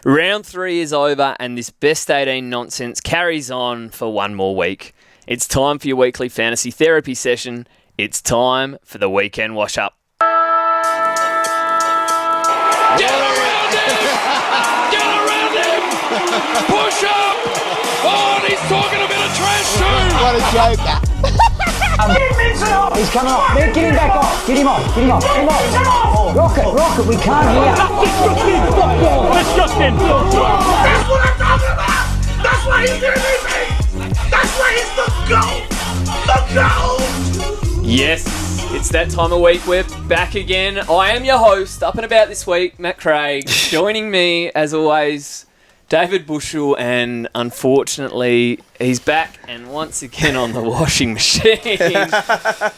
Round 3 is over and this best 18 nonsense carries on for one more week. It's time for your weekly fantasy therapy session. It's time for the weekend wash-up. Get around him! Get around him! Push up! Oh, and he's talking a bit of trash too! What a joker. He's coming off. Get him back off. Get him off. Come on. Rocket, we can't hear. Disgusting! That's what I'm talking about! That's why he's giving me! That's why he's the GOAT! Yes, it's that time of week. We're back again. I am your host, up and about this week, Matt Craig. Joining me, as always, David Bushell, and unfortunately, he's back and once again on the washing machine.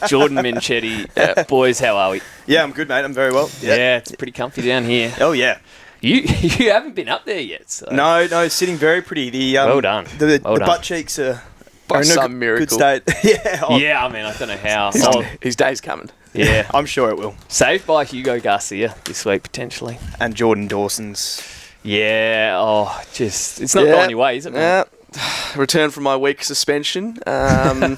Jordan Minchetti. Boys, how are we? Yeah, I'm good, mate. I'm very well. Yeah, it's pretty comfy down here. Oh, yeah. You haven't been up there yet. So. No, sitting very pretty. Well done. The Well done. butt cheeks are By in some a miracle. good state. Yeah. Yeah, I mean, I don't know how. His day's coming. Yeah. I'm sure it will. Saved by Hugo Garcia this week, potentially. And Jordan Dawson's. Yeah, it's not going your way, is it, man? Return from my week suspension and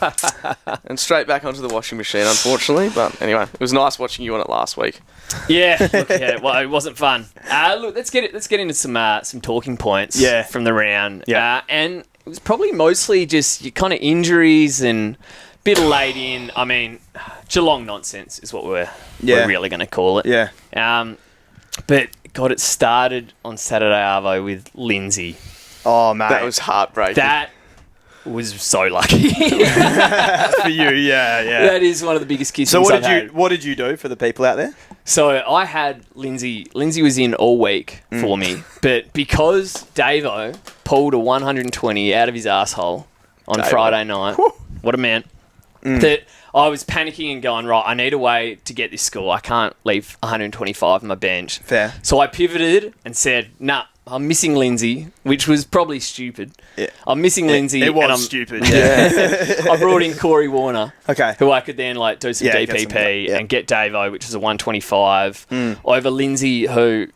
straight back onto the washing machine, unfortunately. But anyway, it was nice watching you on it last week. Yeah, well, it wasn't fun. Look, let's get into some talking points from the round. Yeah. And it was probably mostly just your kind of injuries and a bit of laid in. I mean, Geelong nonsense is what we're really going to call it. Yeah. But, God, it started on Saturday Arvo with Lindsay. Oh, mate. That was heartbreaking. That was so lucky. for you, yeah. That is one of the biggest kisses So I've had. what did you do for the people out there? So I had Lindsay. Lindsay was in all week for me, but because Davo pulled a 120 out of his asshole on Friday night, what a man, that I was panicking and going, right, I need a way to get this score. I can't leave 125 on my bench. Fair. So I pivoted and said, nah, I'm missing Lindsay, which was probably stupid. Yeah. I'm missing Lindsay. It was and stupid. Yeah. I brought in Corey Warner. Okay. Who I could then do some Get DPP some, and get Davo, which is a 125, over Lindsay, who,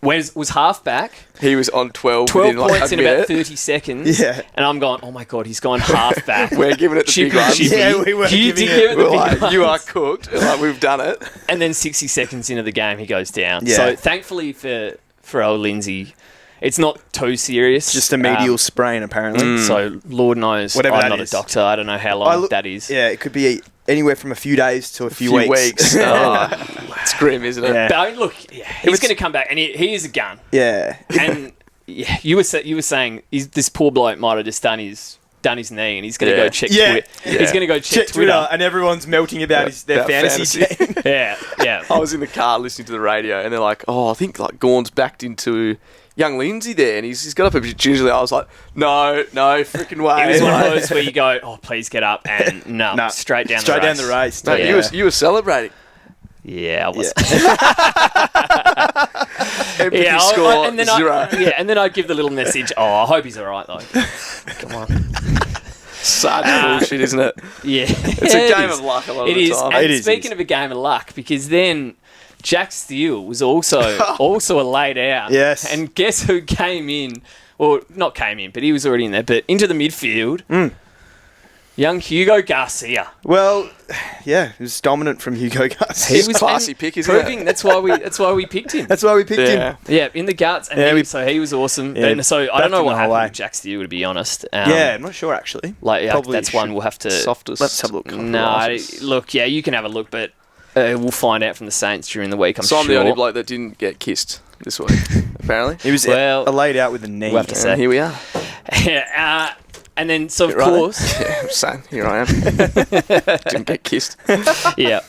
was half back. He was on 12 points in a about minute. 30 seconds. Yeah. And I'm going, oh my God, he's gone half back. We're giving it the big one. Yeah, we were You giving did it- give it the We're big like, ones. you are cooked. Like, we've done it. And then 60 seconds into the game, he goes down. Yeah. So thankfully for old Lindsay, it's not too serious. Just a medial sprain, apparently. So Lord knows, Whatever I'm that not is. a doctor. I don't know how long that is. Yeah, it could be anywhere from a few days to a few weeks. It's grim, isn't it? Yeah. But look, he's going to come back, and he is a gun. Yeah. And you were saying this poor bloke might have just done his knee, and he's going to go check Twitter. He's going to go check Twitter. And everyone's melting about their About fantasy team. Yeah. I was in the car listening to the radio, and they're like, I think Gawn's backed into young Lindsay there, and he's got up a bit gingerly. I was like, no, freaking way. It was one of those where you go, oh, please get up, and no, straight down the race. Mate, you were celebrating. Yeah, I was. Empathy score, and then 0. and then I'd give the little message, I hope he's all right, though. Come on. Such bullshit, isn't it? Yeah. It's a game of luck a lot of the time. And speaking of a game of luck, because then Jack Steele was also a laid out. Yes. And guess who came in? Well, not came in, but he was already in there. But into the midfield, young Hugo Garcia. Well, yeah, it was dominant from Hugo Garcia. He was a classy pick, isn't it? That's why we picked him. That's why we picked him. Yeah, in the guts. And so he was awesome. Yeah, And so I don't know backed what him the happened whole with Jack Steele, to be honest. I'm not sure, actually. Probably That's one we'll have to... Softest. Let's have a look. No, look, you can have a look, but we'll find out from the Saints during the week, I'm So sure. I'm the only bloke that didn't get kissed this week, apparently. He was laid out with a knee. We'll have to say. And here we are. Yeah, and then, so of Right. course... Yeah, I'm saying, here I am. Didn't get kissed. Yeah.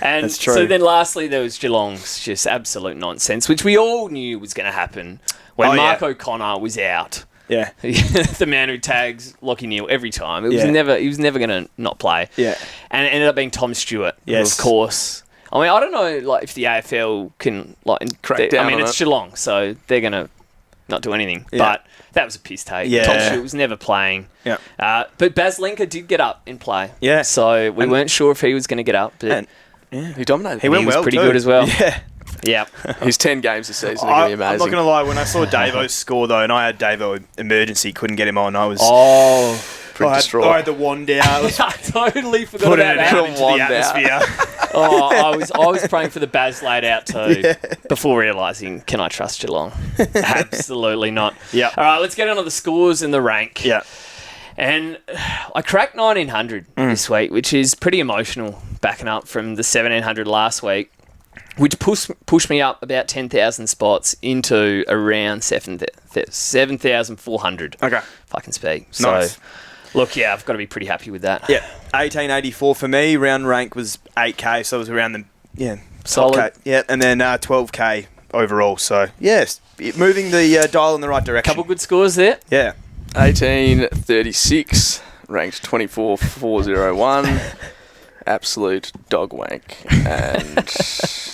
And That's true. so then lastly, there was Geelong's just absolute nonsense, which we all knew was going to happen when Mark O'Connor was out. Yeah. The man who tags Lockie Neal every time. He was never going to not play. Yeah. And it ended up being Tom Stewart, who, Yes. of course. I mean, I don't know if the AFL can Crack down on it's it. Geelong, so they're going to not do anything. Yeah. But that was a piss take. Yeah. Tom Stewart was never playing. Yeah. But Baz Linker did get up in play. Yeah. So we weren't sure if he was going to get up. But He dominated. He went was well pretty too. good as well. Yeah. Yep. His 10 games this season are going to be I'm amazing. not going to lie, when I saw Davo's score, though, and I had Davo emergency, couldn't get him on, I was... Pretty I distraught. had the wand out. I was I totally forgot putting about it that. out into the Wand out. atmosphere. I was praying for the Baz laid out too before realising, can I trust Geelong? Absolutely not. Yeah. All right, let's get on to the scores and the rank. Yeah. And I cracked 1900 this week, which is pretty emotional, backing up from the 1700 last week, which pushed me up about 10,000 spots into around 7,400. Okay. If I can speak. Nice. So, look, yeah, I've got to be pretty happy with that. Yeah. 1884 for me. Round rank was 8K, so it was around the... Yeah. Solid. Top K. Yeah, and then 12K overall. So, yes, moving the dial in the right direction. Couple good scores there. Yeah. 1836, ranked 24,401. Absolute dog wank. And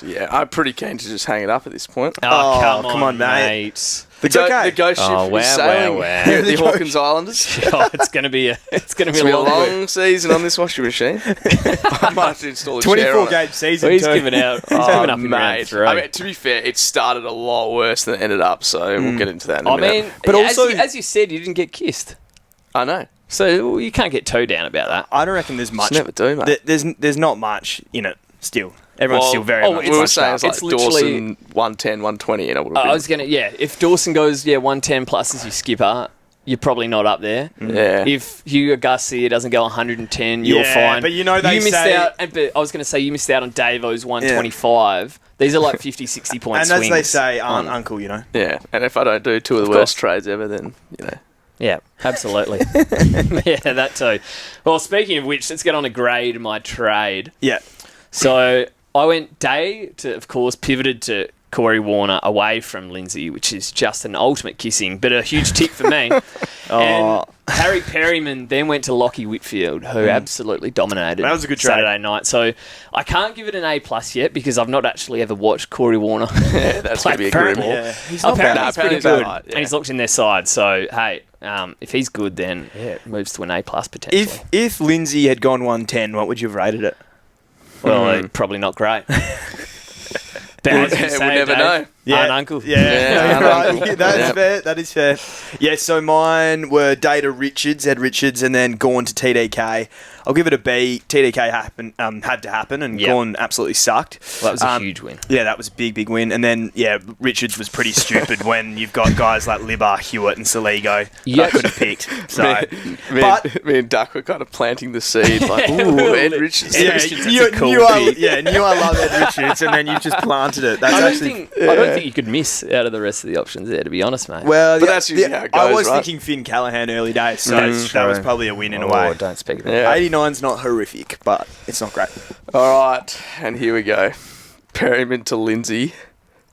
yeah, I'm pretty keen to just hang it up at this point. Oh, come on, mate. mate. The, okay. the ghost ship Oh, is wow, sailing wow. here at the The Hawkins Islanders. Oh, it's gonna be a Long season on this washing machine. I might have to install a chair 24 on it. game season, He's too. giving out. He's Oh, giving up in round mate. 3. I mean, to be fair, it started a lot worse than it ended up, so we'll get into that in a I minute. mean, But as also- as you said, you didn't get kissed, I know. so you can't get too down about that. I don't reckon there's much. never do, mate. There's not much in it still. Everyone's still very much. we were it's- saying it's like it's literally- Dawson 110, 120, and it would have I been. was gonna, if Dawson goes 110 plus as your skipper, you're probably not up there. Yeah. If Hugo Garcia doesn't go 110, you're Yeah, fine. but you know they missed say- out. But I was gonna say you missed out on Davo's 125. These are like 50, 60 point And swings. as they say, on- uncle, you know. Yeah, and if I don't do two of the worst trades ever, then, you know. Yeah, absolutely. Yeah, that too. Well, speaking of which, let's get on to grade my trade. Yeah. So I went day to, of course, pivoted to Corey Warner away from Lindsay, which is just an ultimate kissing, but a huge tick for me. And Harry Perryman then went to Lockie Whitfield, who absolutely dominated That was a good trade. Saturday night. So I can't give it an A+ yet because I've not actually ever watched Corey Warner. Yeah, that's going to be a play grim. football. Yeah. He's Apparently bad. he's pretty Apparently he's good, alright, yeah. and he's locked in their side. So hey, if he's good, then it moves to an A+ potentially. If Lindsay had gone 110, what would you have rated it? Well, probably not great. But as you We'll say, never Dave, know. Aunt Uncle. Yeah, Yeah, you're Aunt Uncle. right. That's Yeah. fair. That is fair. Yeah, so mine were Data Richards, Ed Richards, and then Gorn to TDK. I'll give it a B. TDK had to happen, and Yep. Gorn absolutely sucked. Well, that was a huge win. Yeah, that was a big win. And then, Richards was pretty stupid when you've got guys like Libba, Hewitt, and Saligo Yeah. that could have picked. So, Me and Duck were kind of planting the seed, like, ooh, Ed Richards. Ed yeah, Richards, that's you a cool knew I pick. love Ed Richards, and then you just planted it. That's I don't actually. think you could miss out of the rest of the options there, to be honest, mate. Well, But that's usually how it I goes, was right? thinking Finn Callahan early days, so That's that was true. probably a win in a Oh, way. don't speak about Yeah. 89's not horrific, but it's not great. All right, and here we go. Perryman to Lindsay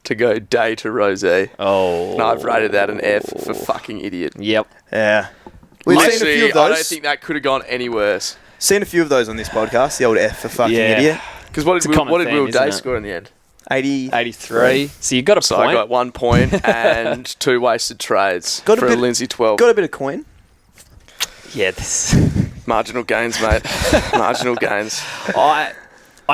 to go Day to Rose. And Oh. I've rated that an F for fucking idiot. Yep. Yeah. We've seen a Actually, few of I don't those. think that could have gone any worse. Seen a few of those on this podcast. The old F for fucking Yeah. idiot. Because what It's a did common theme, Will isn't Day it? score in the end? 80. 83. So you got a So point. I got 1 point and 2 wasted trades Got a for bit- Lindsay 12. Got a bit of coin. Yeah, Marginal gains, mate. Marginal gains. I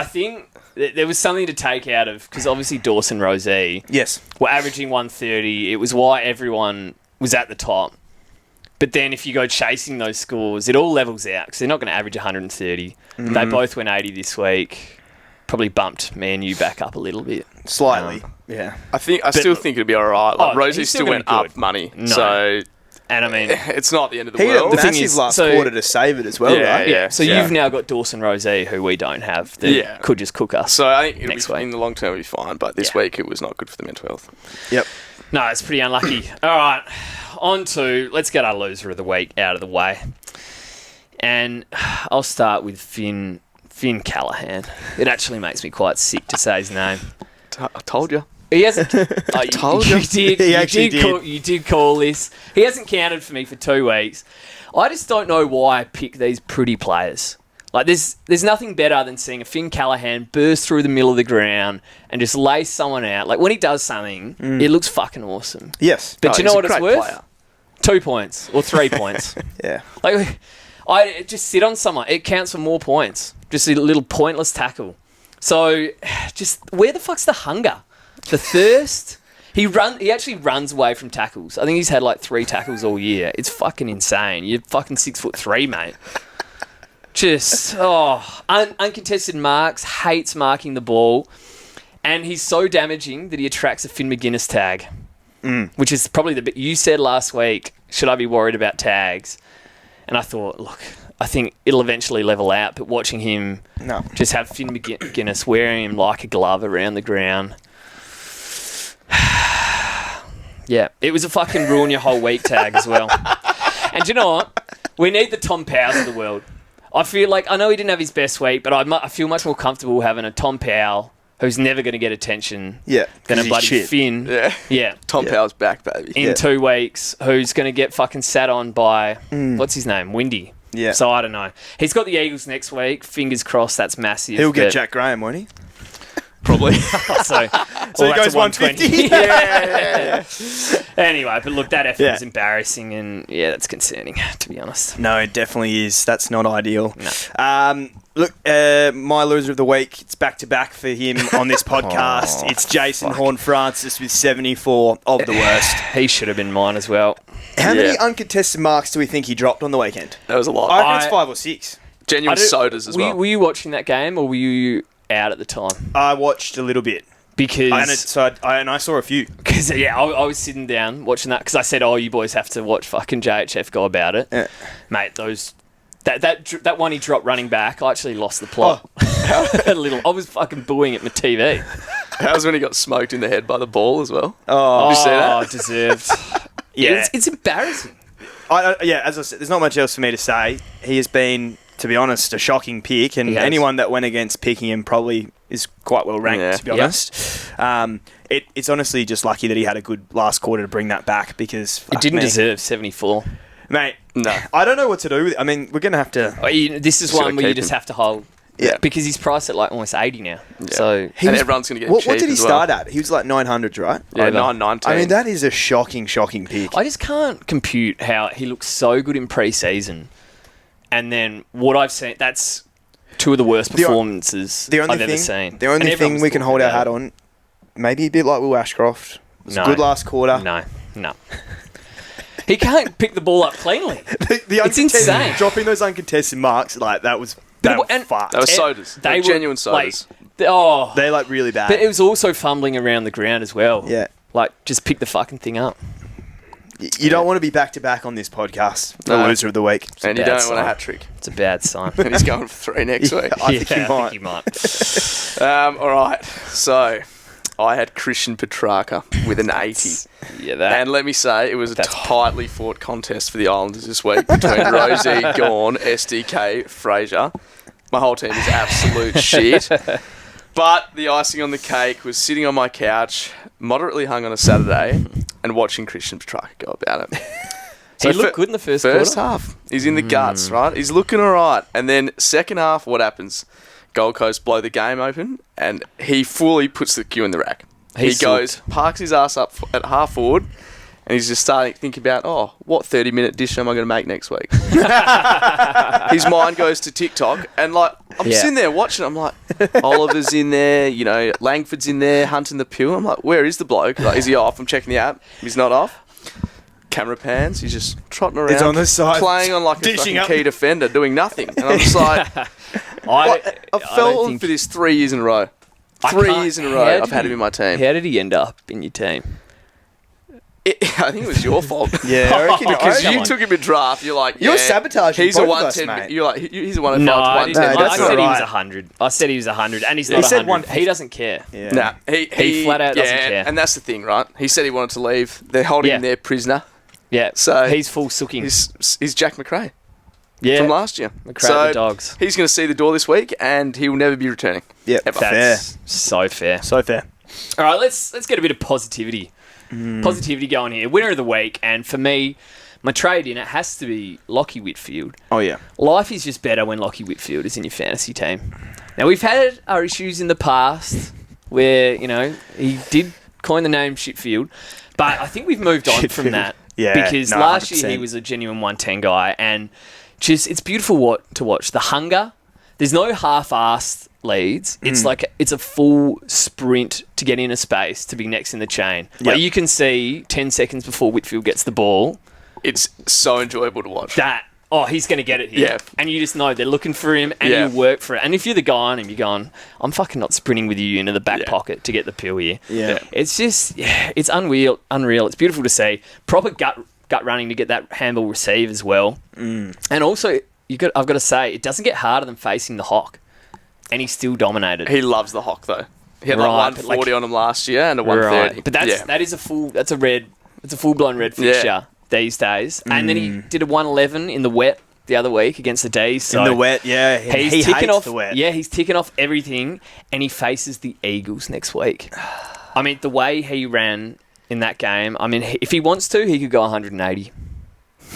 think there was something to take out of, because obviously Dawson Rosé Yes. were averaging 130. It was why everyone was at the top. But then if you go chasing those scores, it all levels out because they're not going to average 130. They both went 80 this week. Probably bumped Man U back up a little bit. Slightly. Yeah. I still think it'd be all right. Like, Oh, Rosie he's still still went gonna be up good. money. No. So And I mean, it's not the end of the He had a world. The thing massive is, last so- quarter to save it as well, Yeah, right? yeah. so you've now got Dawson Rosé, who we don't have, that Yeah. could just cook us. So I think it'll Next be, week. in the long term it'll be fine, but this Yeah. week it was not good for the mental health. Yep. No, it's pretty unlucky. All right, on to, let's get our loser of the week out of the way. And I'll start with Finn Callahan. It actually makes me quite sick to say his name. I told you. He hasn't. Told you you. did. He you actually did. You did call this. He hasn't counted for me for 2 weeks. I just don't know why I pick these pretty players. Like, there's nothing better than seeing a Finn Callahan burst through the middle of the ground and just lay someone out. Like, when he does something, it looks fucking awesome. Yes. But Oh, you know he's a what it's great worth? player. 2 points or 3 points. Yeah. Like, I just sit on someone. It counts for more points. Just a little pointless tackle. So, just where the fuck's the hunger? The thirst. He actually runs away from tackles. I think he's had like 3 tackles all year. It's fucking insane. You're fucking 6'3", mate. Just uncontested marks. Hates marking the ball, and he's so damaging that he attracts a Finn McGuinness tag, which is probably the bit you said last week. Should I be worried about tags? And I thought, look, I think it'll eventually level out, but watching him just have Finn McGuinness wearing him like a glove around the ground. Yeah, it was a fucking ruin your whole week tag as well. And do you know what? We need the Tom Powells of the world. I feel like, I know he didn't have his best week, but I feel much more comfortable having a Tom Powell who's never going to get attention than a bloody Finn. Yeah. Tom Powell's back, baby. In 2 weeks, who's going to get fucking sat on by, what's his name? Windy. Yeah. So I don't know. He's got the Eagles next week. Fingers crossed, that's massive. He'll get Jack Graham, won't he? Probably. So he goes 150. Yeah. Anyway, but look, that effort was embarrassing, and that's concerning, to be honest. No, it definitely is. That's not ideal. No. Look, my loser of the week, it's back-to-back for him on this podcast. It's Jason Horne-Francis with 74 of the worst. He should have been mine as well. How many uncontested marks do we think he dropped on the weekend? That was a lot. I reckon it's 5 or 6. Genuine sodas as well. Were you watching that game, or were you out at the time? I watched a little bit. Because I saw a few. Because I was sitting down watching that because I said, "Oh, you boys have to watch fucking JHF go about it, mate." That one he dropped running back. I actually lost the plot a little. I was fucking booing at my TV. How's when he got smoked in the head by the ball as well? Oh, did you see that? Deserved. Yeah, it's embarrassing. As I said, there's not much else for me to say. He has been, to be honest, a shocking pick, and anyone that went against picking him probably is quite well ranked, to be honest. It's honestly just lucky that he had a good last quarter to bring that back, because it didn't deserve 74. Mate, no. I don't know what to do with it. I mean, we're going to have to... This is one where you just have to hold... Yeah. Because he's priced at like almost 80 now. Yeah. So everyone's going to get cheap. What did he start at? He was like 900s, right? Yeah, 919. I mean, that is a shocking pick. I just can't compute how he looks so good in pre-season, and then what I've seen, that's 2 of the worst performances I've ever seen. The only thing we can hold our hat on, maybe a bit like Will Ashcroft. It was a good last quarter. No. He can't pick the ball up cleanly. It's insane. Dropping those uncontested marks, like, that was... That was sodas. They were genuine sodas. They're like really bad. But it was also fumbling around the ground as well. Yeah. Like, just pick the fucking thing up. You don't want to be back-to-back on this podcast. The loser of the week. And you don't want a hat-trick. It's a bad sign. And he's going for 3 next week. I think he might. All right. So, I had Christian Petrarca with an 80. And let me say, it was a tightly fought contest for the Islanders this week between Rosie, Gawn, SDK, Fraser. My whole team is absolute shit. But the icing on the cake was sitting on my couch, moderately hung on a Saturday, and watching Christian Petrarca go about it. So he looked good in the first quarter. Half. He's in the guts, right? He's looking all right. And then second half, what happens? Gold Coast blow the game open, and he fully puts the cue in the rack. He goes, parks his ass up at half forward, and he's just starting to think about, what 30-minute dish am I going to make next week? His mind goes to TikTok, and I'm sitting there watching. I'm like, Oliver's in there, Langford's in there, hunting the pill. I'm like, where is the bloke? Like, is he off? I'm checking the app. He's not off. Camera pans. He's just trotting around. He's on the side, playing on like a fucking up. key defender, doing nothing. And I'm just like, I've fallen for this 3 years in a row. 3 years in a row, I've had him in my team. How did he end up in your team? I think it was your fault. Yeah, I reckon because you took him in draft. You're like, you're sabotaging. He's both a of us, 110. mate. You're like, he's a 105 No, to I 110. didn't. I said he right. was 100. I said he was 100, and he's not He said 100. 150. He doesn't care. Yeah. Nah, he flat out doesn't care. And that's the thing, right? He said he wanted to leave. They're holding him there prisoner. Yeah. So he's full sooking. He's Jack McRae. Yeah. From last year. McRae the dogs. He's going to see the door this week, and he will never be returning. Yeah, That's so fair. So fair. All right, let's get a bit of positivity. Positivity going here. Winner of the week, and for me, my trade in it has to be Lockie Whitfield. Oh, yeah. Life is just better when Lockie Whitfield is in your fantasy team. Now, we've had our issues in the past where, he did coin the name Shitfield, but I think we've moved on from that. Yeah, because no, last 100%. year he was a genuine 110 guy, and just it's beautiful to watch. The hunger. There's no half-assed, leads, it's a full sprint to get in a space to be next in the chain. Like you can see 10 seconds before Whitfield gets the ball. It's so enjoyable to watch. He's going to get it here. Yeah. And you just know they're looking for him and you work for it. And if you're the guy on him, you're going, I'm fucking not sprinting with you into the back pocket to get the pill here. Yeah. It's just, it's unreal. It's beautiful to see. Proper gut running to get that handball receive as well. And also, I've got to say, it doesn't get harder than facing the Hawk. And he still dominated. He loves the Hawk, though. He had 140 on him last year and a 130. But that's a full-blown red fixture these days. And then he did a 111 in the wet the other week against the Dees. So in the wet, yeah. He hates off the wet. Yeah, he's ticking off everything, and he faces the Eagles next week. I mean, the way he ran in that game, I mean, if he wants to, he could go 180.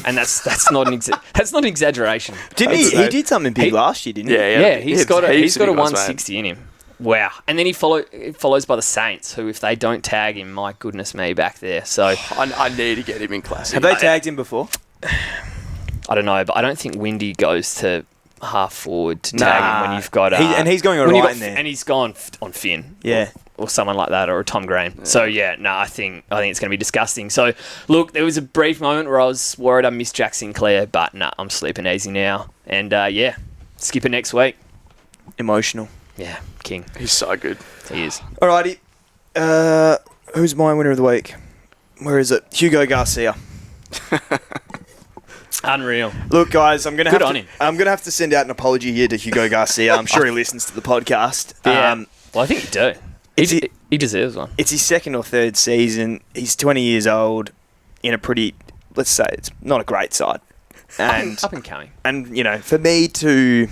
And that's not an exaggeration. Didn't he? He did something big last year, didn't he? Yeah, he's got a 160 in him. Wow. And then he follows by the Saints, who, if they don't tag him, my goodness me, back there. So I need to get him in classic. Have they tagged him before? I don't know, but I don't think Windy goes to half forward to tag him when you've got... he's going all right in there. And he's gone on Finn. Yeah. Or someone like that, or a Tom Green. Yeah. So, I think it's going to be disgusting. So, look, there was a brief moment where I was worried I missed Jack Sinclair, but I'm sleeping easy now. And, skip it next week. Emotional. Yeah, king. He's so good. He is. Alrighty. Who's my winner of the week? Where is it? Hugo Garcia. Unreal. Look, guys, I'm gonna have to send out an apology here to Hugo Garcia. I'm sure he listens to the podcast. Yeah. Well, I think you do. He deserves one. It's his second or third season. He's 20 years old in a pretty, let's say, it's not a great side. And up and coming. And, for me to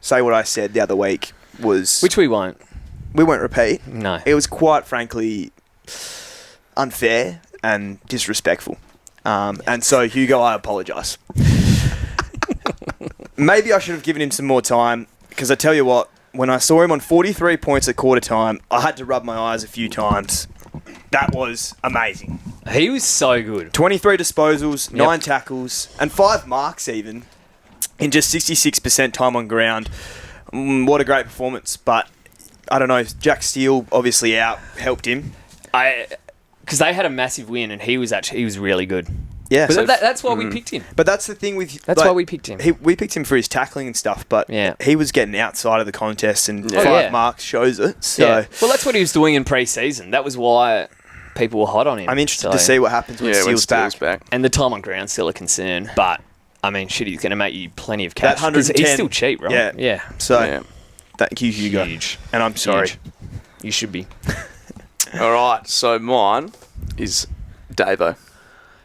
say what I said the other week was... Which we won't. We won't repeat. No. It was quite frankly unfair and disrespectful. And so, Hugo, I apologise. Maybe I should have given him some more time, because I tell you what, when I saw him on 43 points at quarter time, I had to rub my eyes a few times. That was amazing. He was so good. 23 disposals, 9 tackles, and 5 marks even, in just 66% time on ground. What a great performance. But, I don't know, Jack Steele obviously out, helped him. Because they had a massive win, and he was really good. Yeah, but that's why we picked him. But that's the thing with... That's why we picked him. We picked him for his tackling and stuff, but he was getting outside of the contest, and 5 marks shows it. So. Yeah. Well, that's what he was doing in pre-season. That was why people were hot on him. I'm interested to see what happens when Steele's back. And the time on ground's still a concern, but, I mean, he's going to make you plenty of cash. That 110, he's still cheap, right? Yeah. So, thank you, Hugo. Huge. And I'm sorry. Huge. You should be. All right, so mine is Davo.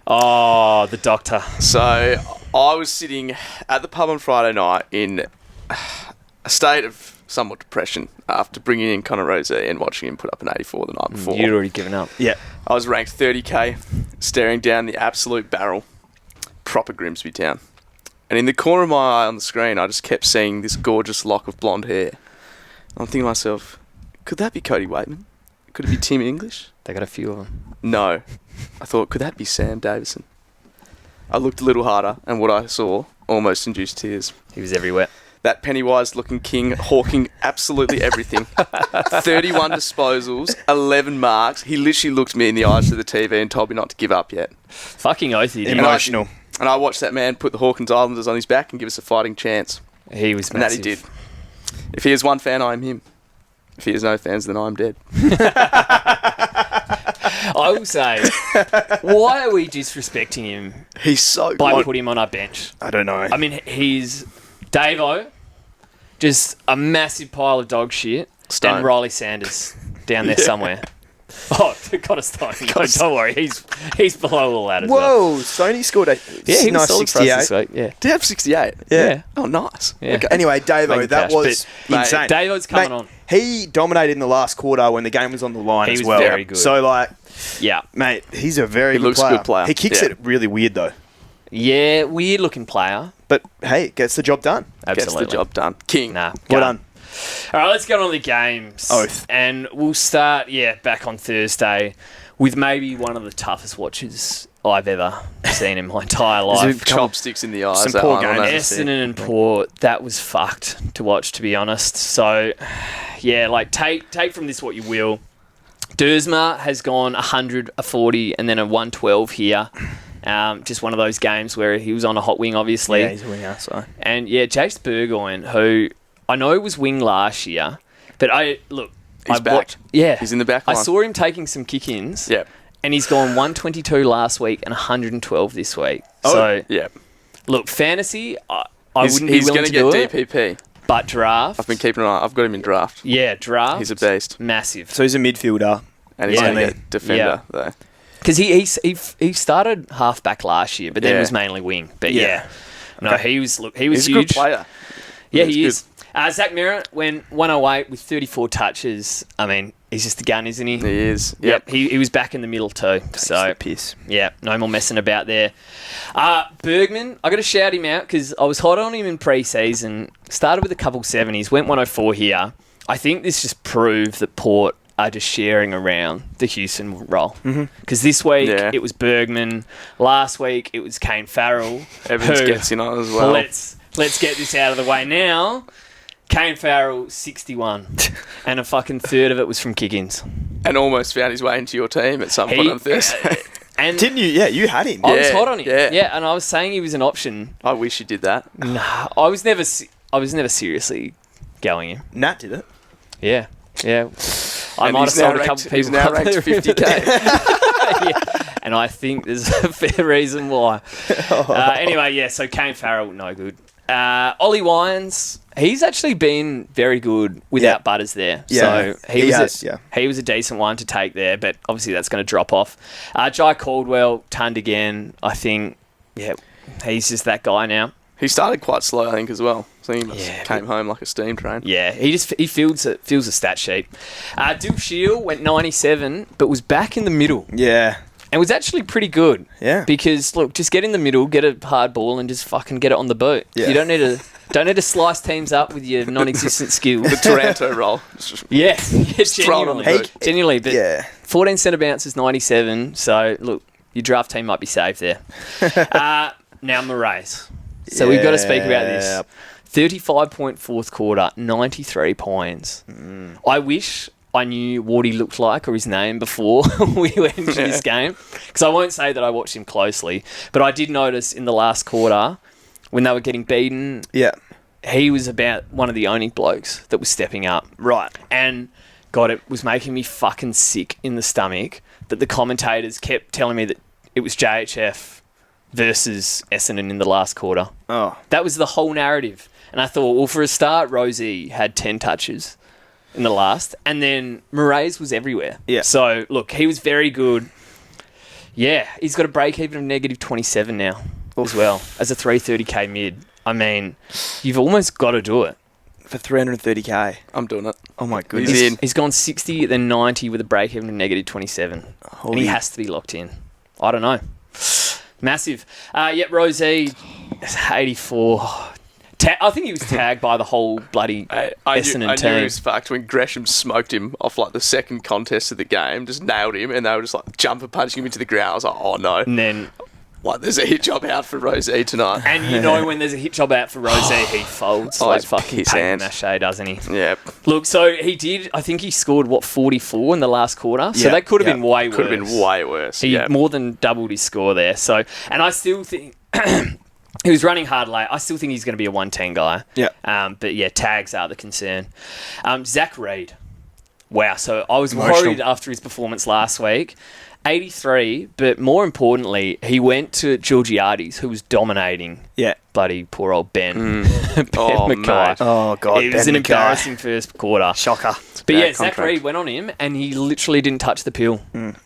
Oh, the doctor. So I was sitting at the pub on Friday night in a state of somewhat depression after bringing in Connor Rosie and watching him put up an 84 the night before. You'd already given up. Yeah. I was ranked 30k, staring down the absolute barrel. Proper Grimsby town. And in the corner of my eye on the screen, I just kept seeing this gorgeous lock of blonde hair. I'm thinking to myself, could that be Cody Waitman? Could it be Tim English? They got a few of them. No. I thought, could that be Sam Davison? I looked a little harder, and what I saw almost induced tears. He was everywhere. That Pennywise-looking king hawking absolutely everything. 31 disposals, 11 marks. He literally looked me in the eyes through the TV and told me not to give up yet. Fucking oath he did. Emotional. And I watched that man put the Hawkins Islanders on his back and give us a fighting chance. He was massive. And that he did. If he is one fan, I am him. If he has no fans, then I'm dead. I will say, why are we disrespecting him? He's so good. By putting him on our bench. I don't know. I mean, he's Davo, just a massive pile of dog shit, and Riley Sanders down there somewhere. Oh, got a stone. Don't worry, he's below all that as well. Whoa, Sony scored a he was nice solid 68. for us this week. Yeah. Did he have 68? Yeah. Oh, nice. Yeah. Okay. Anyway, Davo, Making that cash, was but, insane. Mate, Davo's coming on. He dominated in the last quarter when the game was on the line He as was well. very good. So, yeah, mate, he's a very good player. He kicks it really weird, though. Yeah, weird-looking player. But, hey, gets the job done. Absolutely. Gets the job done. King. Nah, well done. All right, let's get on to the games. Oath. And we'll start, back on Thursday with maybe one of the toughest watches I've ever seen in my entire life. Chopsticks in the eyes. Some that poor one, games. wasn't it? Essendon and Port, that was fucked to watch, to be honest. So, yeah, like take from this what you will. Dersma has gone 100, a 40, and then a 112 here. Just one of those games where he was on a hot wing, obviously. Yeah, he's a winger, so. And yeah, Jace Burgoyne, who I know was wing last year, but He's back. Yeah, He's in the back line. I saw him taking some kick-ins. Yep. And he's gone 122 last week and 112 this week. Oh, so, yeah. look, fantasy, I He's wouldn't be willing going to to do get it. DPP. But draft. I've been keeping an eye. I've got him in draft. Yeah, draft. He's a beast. Massive. So he's a midfielder. And he's Yeah. going to get defender, though. Because he started half-back last year, but then Yeah. was mainly wing. But Yeah. No, he was He's huge. a good player. Yeah, He's he good. is. Zach Merritt went 108 with 34 touches. I mean, he's just a gun, isn't he? He is. Yep. He was back in the middle too. So the piss. yeah, no more messing about there. Bergman, I got to shout him out because I was hot on him in pre-season. Started with a couple 70s, went 104 here. I think this just proved that Port are just sharing around the Houston role. Because this week it was Bergman. Last week it was Kane Farrell. Evans who- gets in on it as well. Let's get this out of the way now. Kane Farrell, 61. And a fucking third of it was from kick-ins. And almost found his way into your team at some point on Thursday. And Didn't you? Yeah, you had him. I was Yeah, hot on him. yeah. Yeah, and I was saying he was an option. I wish you did that. Nah, I was never seriously going him. Nat did it. Yeah. I And might have he's now sold a couple ranked- people. He's now up ranked there. 50k. Yeah. And I think there's a fair reason why. Anyway, yeah, so Kane Farrell, no good. Ollie Wines, he's actually been very good without Butters there. Yeah, So he has. he was a decent one to take there, but obviously that's going to drop off. Jai Caldwell, turned again. I think, he's just that guy now. He started quite slow, I think, as well. So he Yeah, came home like a steam train. Yeah, he fills a stat sheet. Dill Shield went 97, but was back in the middle. Yeah. And was actually pretty good. Yeah. Because look, just get in the middle, get a hard ball, and just fucking get it on the boot. Yeah. You don't need to slice teams up with your non-existent skills. The Taranto roll. Yeah, throw it on the genuinely. boot. Genuinely, but Yeah. 14 centre bounce is 97. So look, your draft team might be saved there. Now Murray's. So we've got to speak about this. Yep. 35-point fourth quarter, 93 points. I wish I knew what he looked like or his name before we went into this game. Because I won't say that I watched him closely, but I did notice in the last quarter when they were getting beaten, Yeah. he was about one of the only blokes that was stepping up. Right. And, God, it was making me fucking sick in the stomach that the commentators kept telling me that it was JHF versus Essendon in the last quarter. Oh. That was the whole narrative. And I thought, well, for a start, Rosie had 10 touches in the last, and then Murray's was everywhere. Yeah. So, look, he was very good. Yeah, he's got a break-even of negative 27 now as well, as a 330k mid. I mean, you've almost got to do it. For 330k. I'm doing it. Oh my goodness. He's in. He's gone 60, then 90 with a break-even of negative 27. And he has to be locked in. I don't know. Massive. Rosie, 84. I think he was tagged by the whole bloody Essendon I team. knew it was fucked when Gresham smoked him off like the second contest of the game, just nailed him, and they were just like jumping, punching him into the ground. I was like, oh no. And then, Like, there's a hit job out for Rosie tonight. and you know when there's a hit job out for Rosie, he folds Oh, like he's fucking piss paper hand. mache, doesn't he? Yeah. Look, so he did, I think he scored, 44 in the last quarter? So Yeah, that could have yeah. been way worse. Could have been way worse. He Yeah. more than doubled his score there. So, and I still think he was running hard late. I still think he's going to be a 110 guy. Yeah. But yeah, tags are the concern. Zach Reid. Wow. So I was Emotional. worried after his performance last week. 83, but more importantly, he went to Georgiades, who was dominating Yeah. bloody poor old Ben. Ben Oh, Mackay. mate. Oh god. It was Ben an Mackay. embarrassing first quarter. Shocker. But Bad yeah, Zach contract. Reid went on him, and he literally didn't touch the pill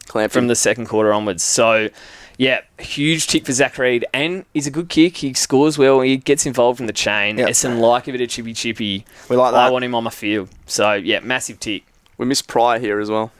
Clamped from him. the second quarter onwards. So, yeah, huge tick for Zach Reid. And he's a good kick. He scores well. He gets involved in the chain. Yep. Essendon like a bit of chippy-chippy. We like I that. want him on my field. So, yeah, massive tick. We missed Pryor here as well.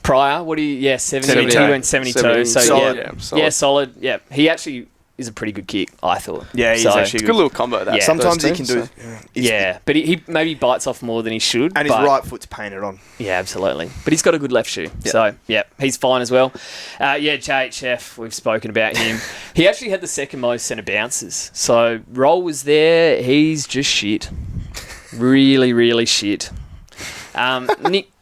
Pryor, what do you... Yeah, 70. 72. He went 72. So, Solid. yeah. Yeah, solid. Yeah, solid. Yeah. He actually is a pretty good kick, I thought. Yeah, he's So- actually Good little combo, that. Yeah. Sometimes he those can two, do. so. Yeah, but he maybe bites off more than he should. And his but- right foot's painted on. Yeah, absolutely. But he's got a good left shoe. Yeah. So, yeah, he's fine as well. JHF, we've spoken about him. He actually had the second most centre bounces. So, Roll was there. He's just shit. Really, really shit.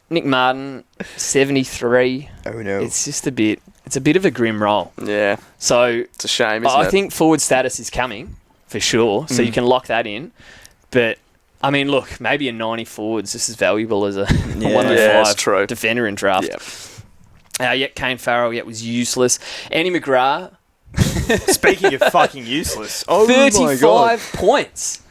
Nick Martin, 73. Oh, no. It's a bit of a grim roll. Yeah, So, it's a shame, isn't it? I think forward status is coming, for sure. So, you can lock that in. But... I mean, look, maybe a 90 forward's just as valuable as a 105 it's true. defender in draft. Yep. Kane Farrell, was useless. Andy McGrath, Speaking of fucking useless. Oh, my God. 35 points.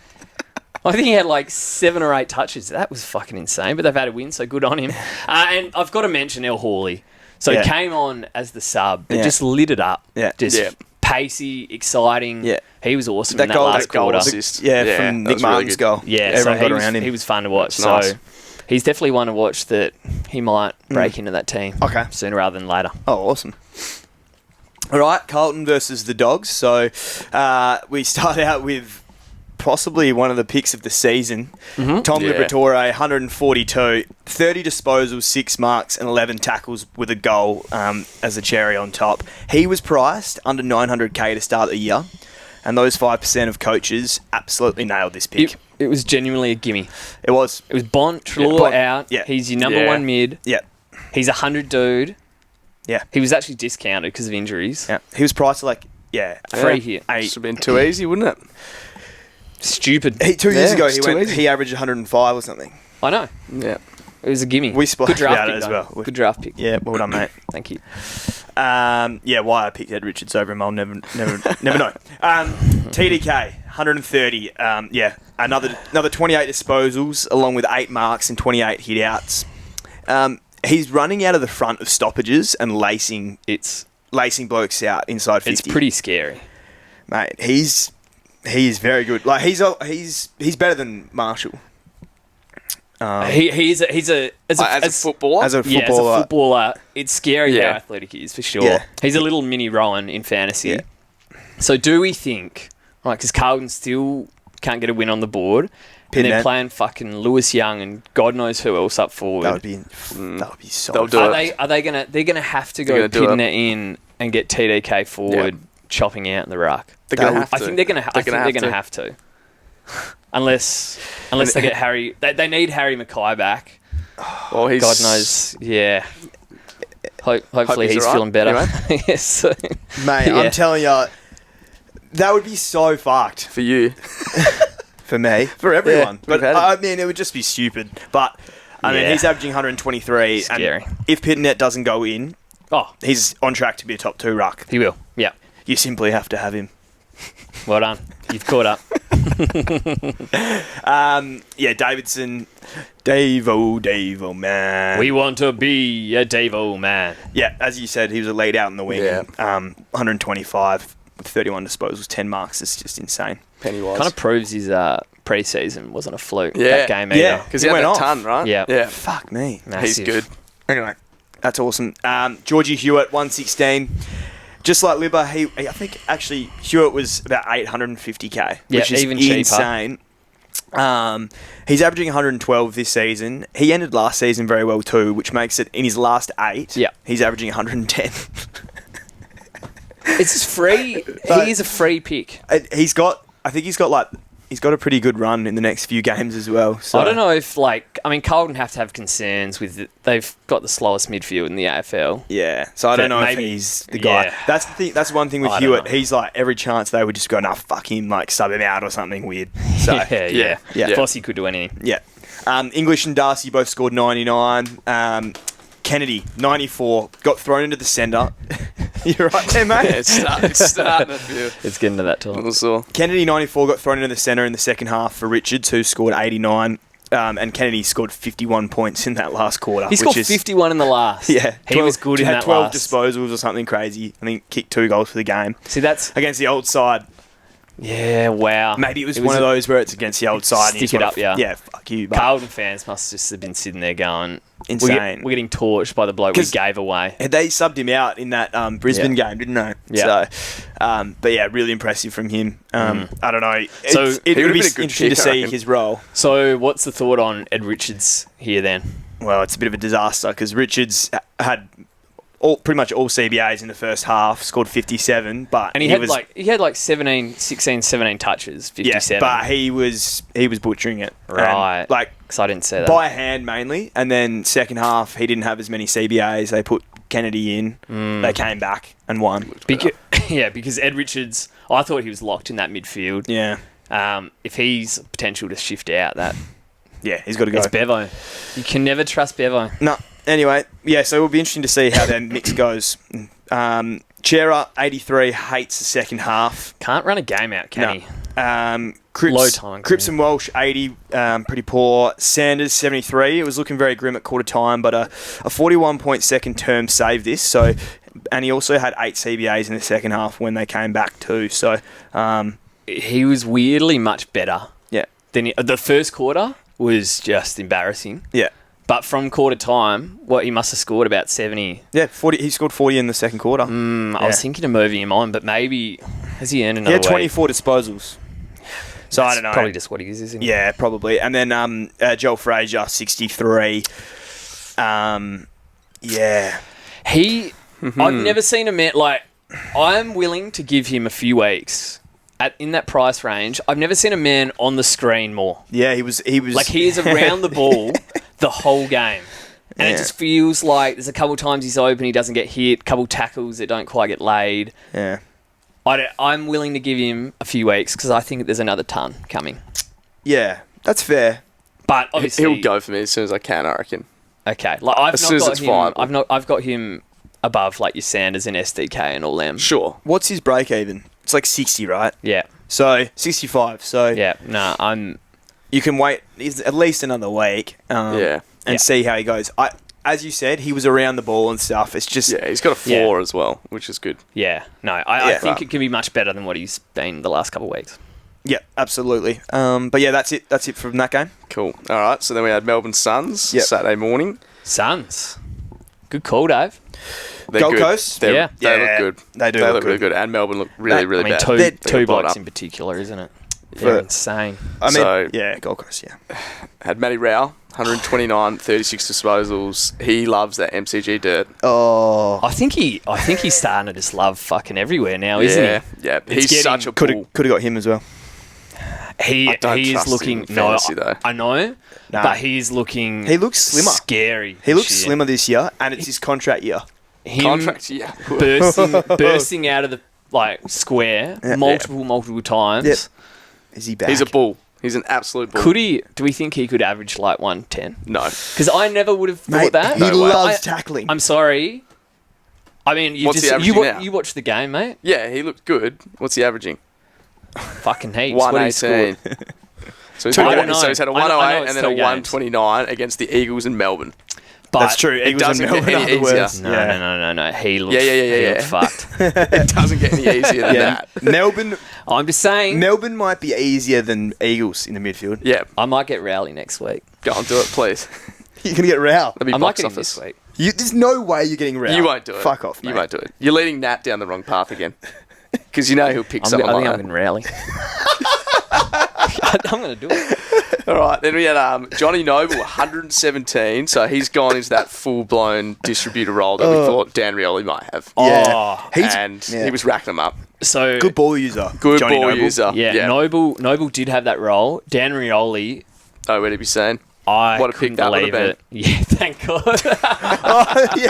I think he had like 7 or 8 touches. That was fucking insane, but they've had a win, so good on him. And I've got to mention El Hawley. So Yeah. he came on as the sub, but Yeah. just lit it up. Yeah. Just Yeah. pacey, exciting. Yeah. He was awesome That in that goal- last that goal quarter. was- assist. Yeah, Yeah, from that Nick was really Martin's good. goal. Yeah, Everyone got around him. He was fun to watch. That's nice. So he's definitely one to watch that he might break into that team Okay. sooner rather than later. Oh, awesome. All right, Carlton versus the Dogs. So we start out with possibly one of the picks of the season. Tom Yeah. Liberatore, 142, 30 disposals, 6 marks, and 11 tackles with a goal as a cherry on top. He was priced under 900k to start the year, and those 5% of coaches absolutely nailed this pick. It was genuinely a gimme. It was. It was Bont, Trelaw Bont, out. yeah. He's your number Yeah. one mid. Yeah, He's a 100 dude. yeah, He was actually discounted because of injuries. yeah. He was priced like, Free hit. Should have been too easy, wouldn't it? Stupid. 2 years Yeah, ago, it's too easy. he averaged 105 or something. I know. Yeah. It was a gimme. We spoke Good draft about pick, it as though. well. Good draft pick. Yeah, well done, mate. Thank you. Why I picked Ed Richards over him, I'll never know. TDK, 130. Another 28 disposals, along with 8 marks and 28 hit-outs. He's running out of the front of stoppages and lacing blokes out inside 50. It's pretty scary. Mate, he's very good. Like he's better than Marshall. He's a footballer. As a Yeah, as a footballer. footballer, it's scary Yeah. how athletic he is, for sure. Yeah. He's a little mini Rowan in fantasy. Yeah. So do we think, right, because Carlton still can't get a win on the board, and they're Pitnet. playing fucking Lewis Young and God knows who else up forward. That would be so. They'll do it. They're gonna have to They're go gonna do pitting it. it in and get TDK forward, chopping out in the ruck. They're gonna They- have to. I think they're gonna have to. Unless they get Harry, they need Harry Mackay back. Well, he's God knows, yeah. Hopefully he's he's all right, feeling better. anyway. Yes. Mate, Yeah. I'm telling you, that would be so fucked for you. for me, for everyone. we've But had it. I mean, it would just be stupid. But I mean, Yeah. he's averaging 123, Scary. and if Pitnet doesn't go in, Oh, he's on track to be a top 2 ruck. he will. Yeah. You simply have to have him. Well done. You've caught up. Davidson, Davo, man. We want to be a Davo man. Yeah, as you said, he was a lead out in the wing. Yeah. 125 with 31 disposals, 10 marks. It's just insane. Pennywise. Kind of proves his pre-season wasn't a fluke. Yeah. That game either. Yeah. because he He had went that off. ton, right? Yeah. Yeah. Fuck me. He's Massive. good. Anyway, that's awesome. Georgie Hewitt, 116. Just like Libba, I think actually Hewitt was about 850k, Yeah, which is even cheaper. insane. He's averaging 112 this season. He ended last season very well too, which makes it in his last 8. Yeah. He's averaging 110. It's just free. But- He is a free pick. I think he's got a pretty good run in the next few games as well. So I don't know if, Carlton have to have concerns with it. They've got the slowest midfield in the AFL. Yeah, so I don't know Maybe- if he's the guy. yeah. That's the thing. That's one thing with I don't Hewitt. know. He's like every chance they would just go, nah, fuck him, like sub him out or something weird. So Yeah. Yeah. Fossey could do anything. yeah. English and Darcy both scored 99. Kennedy 94 got thrown into the centre. You're right there, mate. Yeah, it's starting to feel It's getting to that a time. little sore. Kennedy 94 got thrown into the centre in the second half for Richards, who scored 89. And Kennedy scored 51 points in that last quarter. He scored which is, 51 in the last. Yeah, He was good in had that 12 last. disposals or something crazy. I think kicked 2 goals for the game See, that's against the old side. Yeah, wow. Maybe it was one of those where it's against the old side. Stick it up, yeah. Yeah, fuck you. But Carlton fans must just have been sitting there going, insane. We're getting torched by the bloke we gave away. They subbed him out in that Brisbane game, didn't they? Yeah. So, but yeah, really impressive from him. I don't know. So it he would would've be been a good interesting to kick, I see reckon. his role. So what's the thought on Ed Richards here then? Well, it's a bit of a disaster because Richards had pretty much all CBAs in the first half, scored 57, but And he had like 16, 17 touches, 57. Yeah, but he was butchering it. Right. And, like, because I didn't say that. by hand mainly, and then second half he didn't have as many CBAs. They put Kennedy in. They came back and won. Because Ed Richards, I thought he was locked in that midfield. Yeah. If he's potential to shift out, He's got to go. it's Bevo. You can never trust Bevo. No. Anyway, yeah, so it'll be interesting to see how their mix goes. Chera, 83, hates the second half. Can't run a game out, can he? Cripps, Low time, Cripps and Walsh, 80, pretty poor. Sanders, 73. It was looking very grim at quarter time, but a 41-point second term saved this. So, and he also had 8 CBAs in the second half when they came back too. So, He was weirdly much better. Yeah. Than the first quarter was just embarrassing. Yeah. But from quarter time, he must have scored about 70. Yeah, 40. He scored 40 in the second quarter. I was thinking of moving him on, but maybe has he earned another? Yeah, 24 disposals. So I don't know. Probably just what he is, isn't he? Yeah, probably. And then Joel Frazier, 63. Yeah. I've never seen a man like. I'm willing to give him a few weeks in that price range. I've never seen a man on the screen more. Yeah, he was Like he is around the ball the whole game. And it just feels like there's a couple times he's open, he doesn't get hit, couple tackles that don't quite get laid. Yeah. I'm willing to give him a few weeks because I think there's another ton coming. Yeah, that's fair. But obviously He'll go for me as soon as I can, I reckon. Okay. Like I've As not soon as got it's him viable. I've got him above like your Sanders and SDK and all them. Sure. What's his break even? It's like 60, right? Yeah. So 65. So Yeah. No, you can wait at least another week. Yeah. And see how he goes. As you said, he was around the ball and stuff. It's just Yeah, he's got a floor as well, which is good. yeah. No, I think it can be much better than what he's been the last couple of weeks. yeah, absolutely. But yeah, that's it. That's it from that game. Cool. All right, so then we had Melbourne Suns Saturday morning. Suns. Good call, Dave. They're Gold good. Coast? They Yeah. look good. They do They look look really good. good. And Melbourne look really, really I mean, bad. They're two blown blokes up. in particular, isn't it? For- They're insane. I mean, So- yeah, Gold Coast, yeah. Had Matty Rao, 129, 36 disposals. He loves that MCG dirt. Oh. I think he's starting to just love fucking everywhere now, isn't Yeah, he? yeah. It's He's such a Could bull. have got him as well. I don't He is trust looking. him in No, fantasy, though. I know, Nah. but he's looking. He looks slimmer. Scary. He looks this year. slimmer this year, and it's his contract year. Him Contract, yeah. bursting out of the square multiple times. Yep. Is he back? He's a bull. He's an absolute bull. Could he? Do we think he could average like 110? No. Because I never would have thought Mate, that. he No way. loves tackling. I'm sorry. I mean, What's he averaging now? you watch the game, mate. Yeah, he looked good. What's he averaging? Fucking heaps. What he 118. scored. So he's, I don't know. so he's had a I know 108 it's and then a 3 games. 129 against the Eagles in Melbourne. But That's true. Eagles doesn't and get Melbourne any are the worst. easier. No. He looks. Yeah. He looked fucked. It doesn't get any easier than Yeah, that. I'm just saying. Melbourne might be easier than Eagles in the midfield. Yeah, I might get Rowley next week. go on, do it, please. You're gonna get Rao. That'd be I might box get him office. this week. There's no way you're getting Rao. You won't do it. Fuck off, mate. You won't do it. You're leading Nat down the wrong path again. Because you know he'll pick I someone think I'm like getting Rowley. I'm going to do it. that. All right, then we had Johnny Noble, 117. So he's gone into that full-blown distributor role that we thought Dan Rioli might have. Yeah. Oh, And he was racking them up. So Good ball user. Good Johnny ball Noble. user. yeah, Noble did have that role. Dan Rioli, Oh, what did he be saying? I What a pick couldn't that would believe have it. Yeah, thank God. Oh, yeah.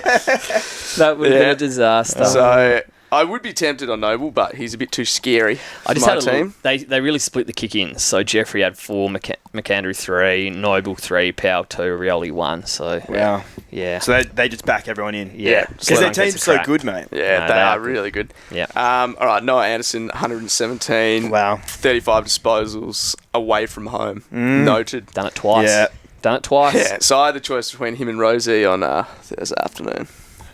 That would have been Yeah. a disaster. So I would be tempted on Noble, but he's a bit too scary I just for had my a team. look. They really split the kick-ins. So Jeffrey had 4, McAndrew 3, Noble 3, Powell 2, Rioli 1. So Wow. yeah. So they just back everyone in. Yeah. Because their Everyone gets team's a so crack. good, mate. Yeah, No, they they are are good. really good. Yeah. All right, Noah Anderson, 117. Wow. 35 disposals away from home. Noted. Done it twice. Yeah. Done it twice. Yeah, so I had the choice between him and Rosie on Thursday afternoon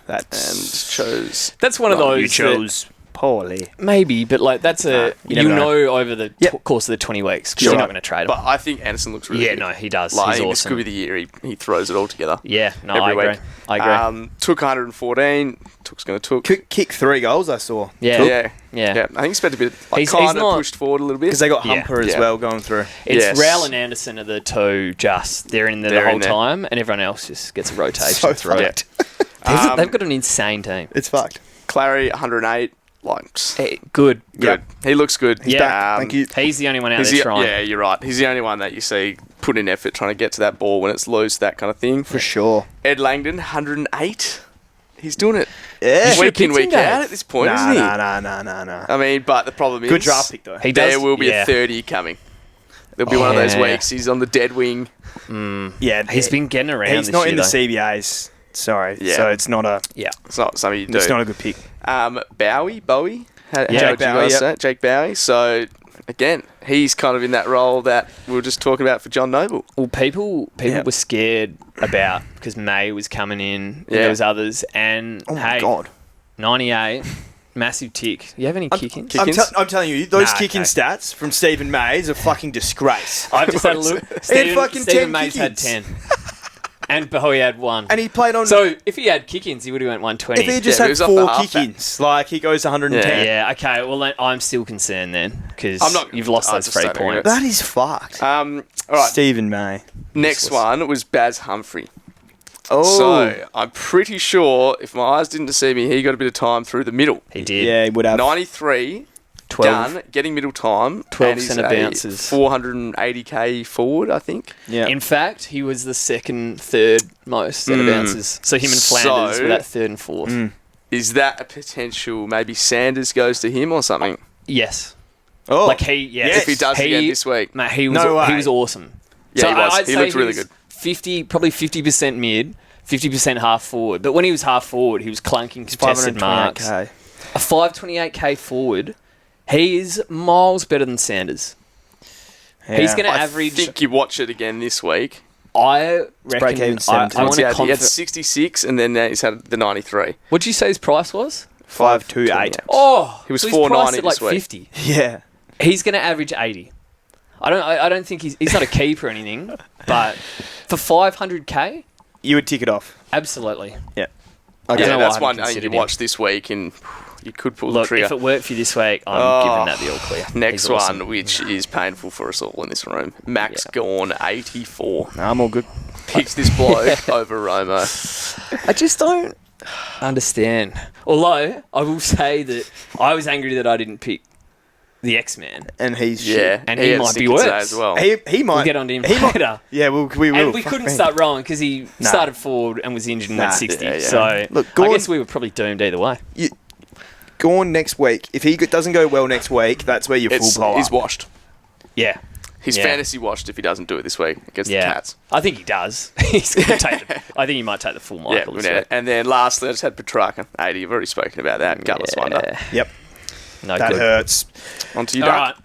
That's and chose... That's one of No, those. you chose. Poorly. Maybe, but like that's you never know. over the course of the 20 weeks because Sure. you're not going to trade him. But I think Anderson looks really good. No, he does. Like, He's this awesome. could be the year he throws it all together. Yeah, no, every I agree. week. I agree. Took 114. Took's going to took. Kick 3 goals, I saw. Yeah. Yeah. I think he's meant to be He's kind of not- pushed forward a little bit. Because they got Yeah. Humper as well going through. It's Yes. Rowell and Anderson are the two they're in there the whole time, and everyone else just gets a rotation So through it. fucked. They've got an insane team. It's fucked. Clary, 108. Like, Good. good. He looks good. He's back. Thank you. He's the only one out there trying. Yeah, you're right. He's the only one that you see put in effort trying to get to that ball when it's loose, that kind of thing. For sure. Ed Langdon, 108. He's doing it Yeah. week in, picked week him, Dave. out at this point, isn't he? Nah. I mean, but the problem is... Good draft pick, though. He does. There will be yeah. a 30 coming. There'll be one of those Yeah. weeks. He's on the dead wing. Yeah, He's been getting around. He's this not year, in the though. CBAs. Sorry. Yeah. So it's not a. Yeah. It's not something you do. It's not a good pick. Bowie? How Yeah, would you Bowie, guys yep. say it? Jake Bowie. So, again, he's kind of in that role that we were just talking about for John Noble. Well, people Yeah. were scared about because May was coming in. And Yeah. there was others, and Oh my hey, God. 98, massive tick. You have any kick-ins? I'm telling you, those Nah, kicking okay. stats from Stephen May is a fucking disgrace. I've just had a look. fucking 10 Stephen May's had kick-ins. 10. And Bowie had 1. And he played on. So if he had kick-ins, he would have went 120. if he just Yeah, but he had was off 4 the halfback. kick-ins, like he goes 110. Yeah, okay. Well, then I'm still concerned then because I'm not- you've lost I those just 3 don't agree with points. That is fucked. All right, Stephen May. next one was Baz Humphrey. Oh. So, I'm pretty sure, if my eyes didn't deceive me, he got a bit of time through the middle. He did. Yeah, he would have. 93, 12. done, getting middle time. 12 and he's centre a bounces. 480k forward, I think. Yeah. In fact, he was the third most out of bounces. So him and Flanders So- were that 3rd and 4th. Is that a potential, maybe Sanders goes to him or something? Yes. oh. Like yes. If he does again this week. Mate, he was No way. he was awesome. Yeah, he was. I'd He say looked really was good. 50% mid, 50% half forward. But when he was half forward, he was clunking contested marks. 528k. A 528k forward, he is miles better than Sanders. He's going to I average. think you watch it again this week. I break reckon. even I 17. want He to had 66 and then he's had the 93. What did you say his price was? 528. Oh, He was so he's priced 490 at like this week. 50. Yeah. He's going to average 80. I don't think he's not a keeper or anything, but for 500k, You would tick it off. absolutely. Yeah. I don't Yeah, know why I that's haven't one I think considered you him. watch this week and you could pull Look, the trigger. if it worked for you this week, I'm Oh, giving that the all clear. Next He's one, awesome. which is painful for us all in this room. Max Yeah. Gawn, 84. No, I'm all good. Picks this bloke over Romo. I just don't understand. Although, I will say that I was angry that I didn't pick the X-Man. And he's Yeah, shit. And he had a might be stinker today worse. as well. He might. We'll get on to him he might- later. Yeah, we will. And we Fuck couldn't me. start rolling because he Nah. started forward and was injured and went Nah. 60. Yeah, yeah. So Look, I Gawn- guess we were probably doomed either way. Go on next week. If he doesn't go well next week, that's where your full blow He's up. washed. Yeah. He's Yeah. fantasy washed if he doesn't do it this week against the Yeah. Cats. I think he does. He's gonna take I think he might take the full Yeah, Michael this yeah. week. And then lastly, I just had Petrarca, 80. You've already spoken about that. Gutless wonder. Yep, No that good. hurts. On to you, All Doug. right.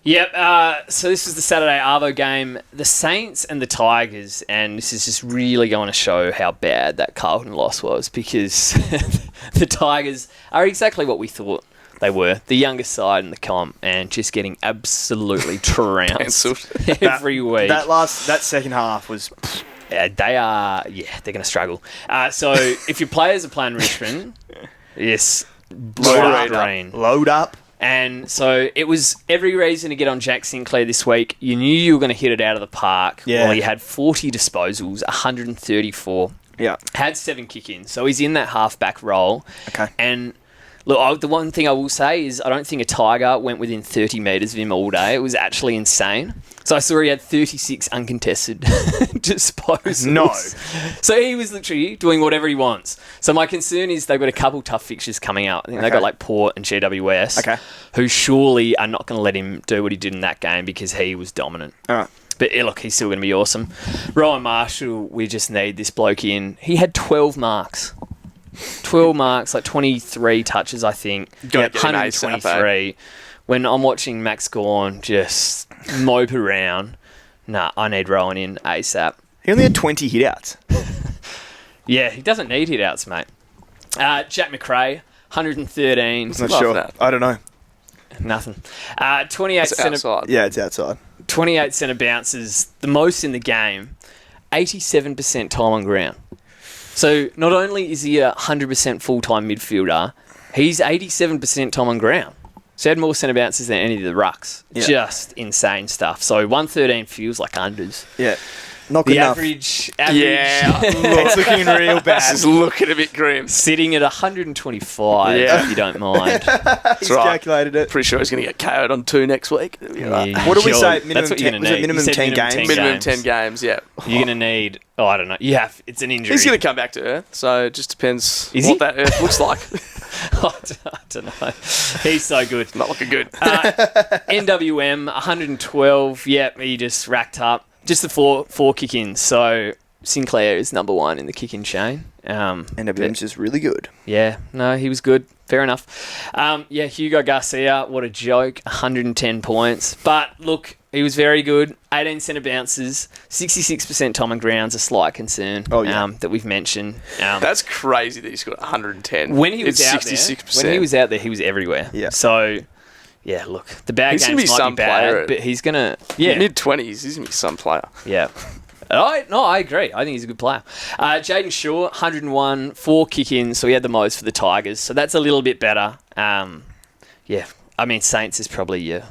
Yep. So this was the Saturday Arvo game. The Saints and the Tigers, and this is just really going to show how bad that Carlton loss was because the Tigers are exactly what we thought they were. The youngest side in the comp and just getting absolutely trounced Cancelled. every week. That second half was. They're going to struggle. So if your players are playing Richmond, yes, blow Load up up. rain. Load up. And so it was every reason to get on Jack Sinclair this week. You knew you were going to hit it out of the park. Yeah. Well, he had 40 disposals, 134. Yeah. Had 7 kick-ins. So he's in that half-back role. Okay. And look, the one thing I will say is I don't think a Tiger went within 30 metres of him all day. It was actually insane. So I saw he had 36 uncontested disposals. No. So he was literally doing whatever he wants. So my concern is they've got a couple tough fixtures coming out. I think they've got like Port and GWS, Okay. who surely are not going to let him do what he did in that game because he was dominant. All right. But look, he's still going to be awesome. Rowan Marshall, we just need this bloke in. He had 12 marks. 12 marks, like 23 touches, I think. Gotta get him ASAP, 123. When I'm watching Max Gawn just mope around, I need Rowan in ASAP. He only had 20 hit outs. Yeah, he doesn't need hit outs, mate. Jack McRae, 113. Not Love sure. that. I don't know. Nothing. 28 It's outside. Yeah, it's outside. 28 centre bounces, the most in the game, 87% time on ground. So not only is he a 100% full-time midfielder, he's 87% time on ground. So he had more centre bounces than any of the rucks. Yeah. Just insane stuff. So 113 feels like unders. Yeah. Not good The enough. average Yeah. It's looking real This bad. is looking a bit grim. sitting at 125, Yeah. if you don't mind. He's right. calculated it. Pretty sure he's going to get KO'd on 2 next week. Yeah, What do we God, say? that's Minimum what you're 10 gonna was it need. minimum You said 10 games? Minimum 10 games, yeah. You're going to need... Oh, I don't know. You have... It's an injury. He's going to come back to Earth, so it just depends Is what he? that Earth looks like. I don't know. He's so good. Not looking good. NWM, 112. Yep, he just racked up. Just the four kick-ins. So Sinclair is number 1 in the kick-in chain. NWM's just really good. Yeah, no, he was good. Fair enough. Yeah, Hugo Garcia, what a joke. 110 points. But look, he was very good. 18 centre bounces. 66% time on ground's a slight concern that we've mentioned. That's crazy that he's got 110. When he was It's out 66%. there, when he was out there, he was everywhere. Yeah. So, yeah, look, the bad He's gonna games be might some be bad, player. but he's gonna Mid-20s, he's going to be some player. yeah. I agree. I think he's a good player. Jaden Shaw, 101, 4 kick-ins, so he had the most for the Tigers. So that's a little bit better. Yeah, I mean, Saints is probably your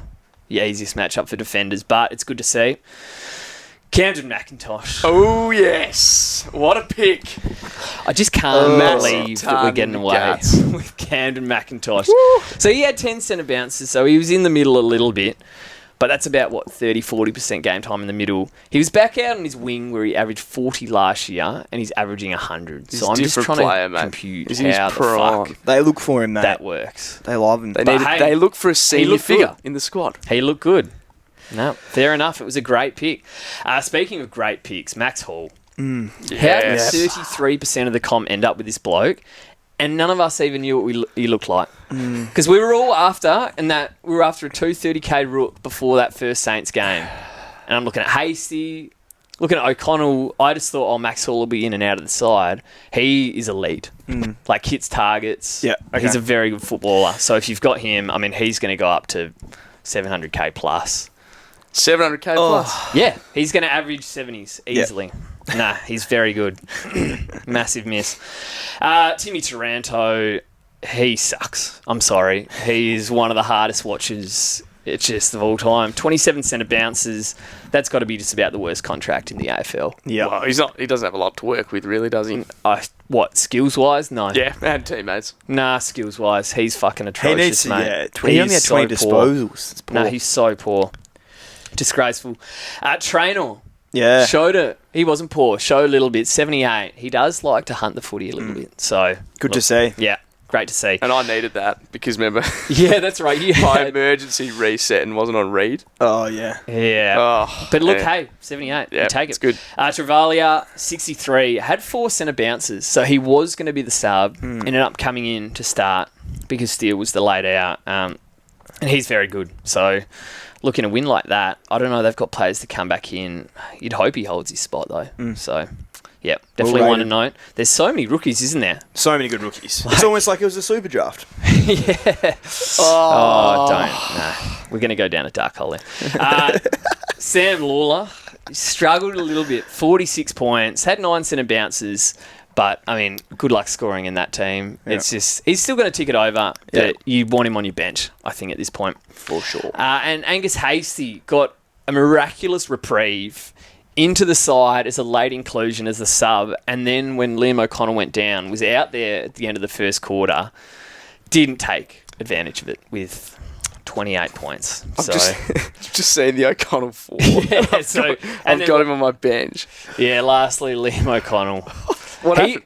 easiest matchup for defenders, but it's good to see. Camden McIntosh. Oh, yes. What a pick. I just can't believe that we're ton getting away guts. with Camden McIntosh. So he had 10 centre bounces, so he was in the middle a little bit. But that's about, 30-40% game time in the middle. He was back out on his wing where he averaged 40 last year, and he's averaging 100. He's So I'm a just different trying player, to mate. compute He's in his how the prime. fuck They look for him, mate. that works. They love him. They look for a senior looked figure good. in the squad. He looked good. No, fair enough. It was a great pick. Speaking of great picks, Max Hall. How did Yes. 33% of the comp end up with this bloke? And none of us even knew what he looked like. Because we were all after, we were after a 230k rook before that first Saints game. And I'm looking at Hasty, looking at O'Connell. I just thought, Max Hall will be in and out of the side. He is elite. Like, hits targets. Yeah, okay. He's a very good footballer. So if you've got him, I mean, he's going to go up to 700k plus. 700k plus. Yeah, he's going to average 70s easily. Nah, he's very good. Massive miss. Timmy Taranto, he sucks. I'm sorry. He is one of the hardest watchers of all time. 27 centre bounces. That's got to be just about the worst contract in the AFL. Yeah. Well, he doesn't have a lot to work with, really, does he? What, skills-wise? No. Yeah, and teammates. Nah, skills-wise, he's fucking He atrocious, needs to, mate. he only had 20 so poor. disposals. It's poor. No, he's so poor. Disgraceful. Traynor. Yeah. Showed it. He wasn't poor. Showed a little bit. 78. He does like to hunt the footy a little bit. So Good to see. Yeah, great to see. And I needed that because, remember, Yeah, that's right. my Yeah. emergency reset and wasn't on read. Oh, yeah. Yeah. Oh, But look, yeah. hey, 78. Yeah, You take it. it's good. Travalia, 63. Had 4 centre bounces. So he was going to be the sub. Ended up coming in to start because Steele was the laid out. And he's very good. So looking to win like that, I don't know. They've got players to come back in. You'd hope he holds his spot, though. So, yeah, definitely one to note. There's so many rookies, isn't there? So many good rookies. It's almost like it was a super draft. Yeah. Oh, don't. No. We're going to go down a dark hole there. Sam Lawler struggled a little bit. 46 points. Had 9 centre bounces. But, I mean, good luck scoring in that team. Yeah. It's just... He's still going to tick it over. But Yeah. you want him on your bench, I think, at this point. For sure. And Angus Hasty got a miraculous reprieve into the side as a late inclusion as a sub. And then when Liam O'Connell went down, was out there at the end of the first quarter, didn't take advantage of it with 28 points. So, Just seeing the O'Connell 4. yeah, so I've then, got him on my bench. yeah, lastly, Liam O'Connell. What happened?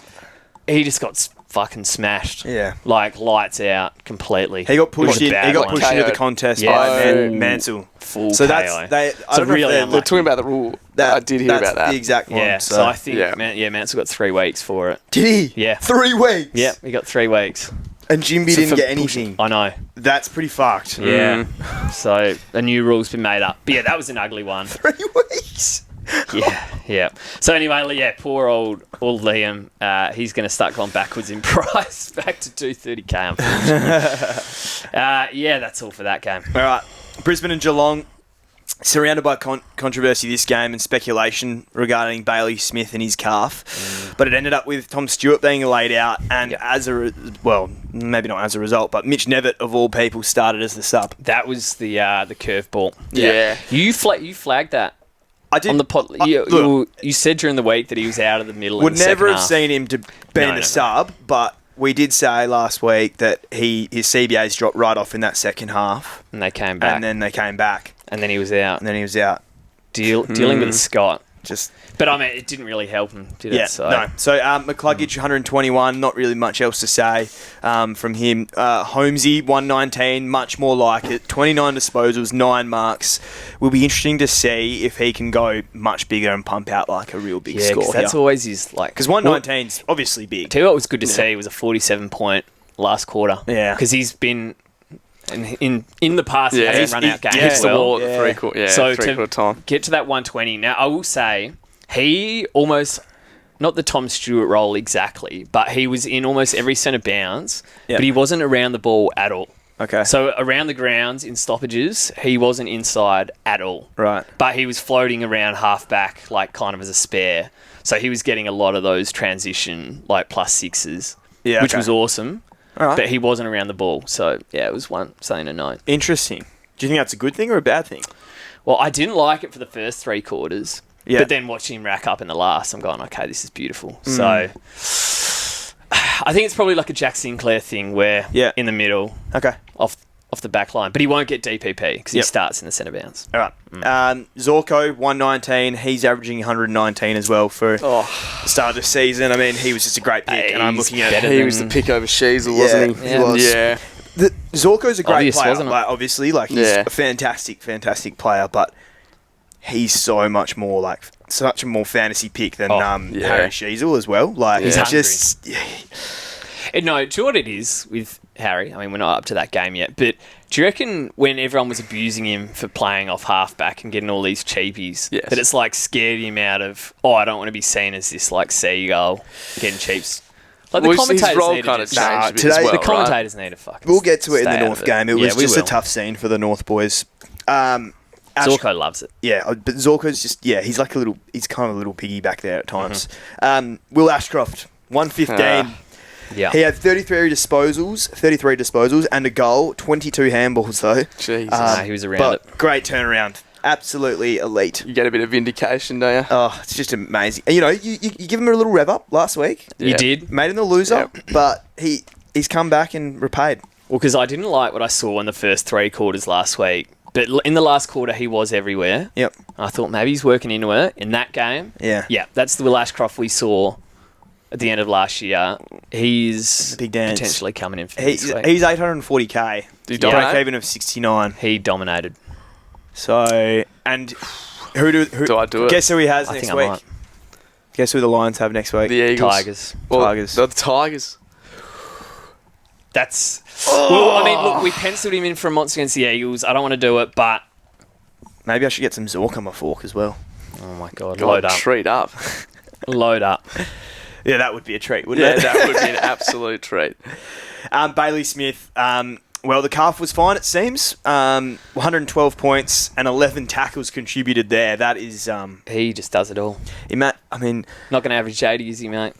He just got fucking smashed. Yeah. Like, lights out completely. He got It was pushed a in. bad He got one. pushed into the KO'd. contest Yeah. by Full- Mansell. Full So KO. that's they. I So don't know if really they're unlucky. They're talking about the rule. I did hear that's about that. The exact one. Yeah, so I think, Yeah. Mansell got 3 weeks for it. Did he? Yeah. 3 weeks. Yeah, he got 3 weeks. And Jimby So didn't for get anything. I know. That's pretty fucked. Yeah. So a new rule's been made up. But yeah, that was an ugly one. 3 weeks. Yeah. Yeah. So anyway, yeah, poor old Liam. He's going to start going backwards in price, back to 230k. Unfortunately. Yeah, that's all for that game. All right, Brisbane and Geelong. Surrounded by controversy this game and speculation regarding Bailey Smith and his calf. But it ended up with Tom Stewart being laid out and maybe not as a result, but Mitch Nevitt, of all people, started as the sub. That was the curveball. Yeah. You flagged that. I did. On the pod, you said during the week that he was out of the middle. Would in the never have half. seen him to be in the sub, but we did say last week that his CBAs dropped right off in that second half. And they came back. And then they came back. And then he was out. Dealing with Scott. But I mean, it didn't really help him, did it? Yeah, no. So McCluggage, 121, not really much else to say from him. Holmesy, 119, much more like it. 29 disposals, 9 marks. Will be interesting to see if he can go much bigger and pump out like a real big score. That's always his because 119's obviously big. Tell you what was good to see was a 47-point last quarter. Yeah, because he's been. And in the past, he hasn't run out games. Hits the wall at the three-quarter time. Get to that 120. Now, I will say, he almost, not the Tom Stewart role exactly, but he was in almost every centre bounce, but he wasn't around the ball at all. Okay. So around the grounds in stoppages, he wasn't inside at all. Right. But he was floating around half-back, like kind of as a spare. So he was getting a lot of those transition, like +6s, which was awesome. Right. But he wasn't around the ball. So, yeah, it was something to note. Interesting. Do you think that's a good thing or a bad thing? Well, I didn't like it for the first 3 quarters. Yeah. But then watching him rack up in the last, I'm going, okay, this is beautiful. So, I think it's probably like a Jack Sinclair thing where in the middle, off the back line. But he won't get DPP because he starts in the centre bounce. All right. Zorko, 119. He's averaging 119 as well for the start of the season. I mean, he was just a great pick. And I'm looking at he was the pick over Sheasel, wasn't he? He was. Yeah. Zorko's a great player. Wasn't it? Like, obviously, like he's a fantastic player, but he's so much more like such a more fantasy pick than Harry Sheasel as well. Like he's just no, do you know what it is with Harry? I mean, we're not up to that game yet, but do you reckon when everyone was abusing him for playing off halfback and getting all these cheapies, that it's like scared him out of, I don't want to be seen as this like seagull getting cheaps. Like the commentators his role need kind to of just, changed today, as well, the commentators need to fucking we'll get to it in stay the out North of game. It was just we a will. tough scene for the North boys. Zorko loves it. Yeah, but Zorko's just he's like he's kind of a little piggy back there at times. Will Ashcroft, 115. Yeah. He had 33 disposals and a goal, 22 handballs though. Jeez. He was around it. Great turnaround. Absolutely elite. You get a bit of vindication, don't you? Oh, it's just amazing. And, you know, you give him a little rev up last week. You did. Made him the loser, but he's come back and repaid. Well, because I didn't like what I saw in the first 3 quarters last week. But in the last quarter, he was everywhere. Yep. I thought maybe he's working into it in that game. Yeah. Yeah, that's the Will Ashcroft we saw at the end of last year. He's big dance. Potentially coming in for He's this week. 840k. Did he dominate? Break even of 69. He dominated. So, and who do I do it? Guess who he has I next think week? I might. Guess who the Lions have next week? The Eagles. Tigers. Tigers. The Tigers. That's... Well, I mean, look, we penciled him in for a monster against the Eagles. I don't want to do it, but... Maybe I should get some Zork on my fork as well. Oh, my God. Load up. Treat up. Load up. Yeah, that would be a treat, wouldn't it? Yeah, that would be an absolute treat. Bailey Smith, well, the calf was fine, it seems. 112 points and 11 tackles contributed there. That is... He just does it all. I mean... Not going to average 80, is he, mate?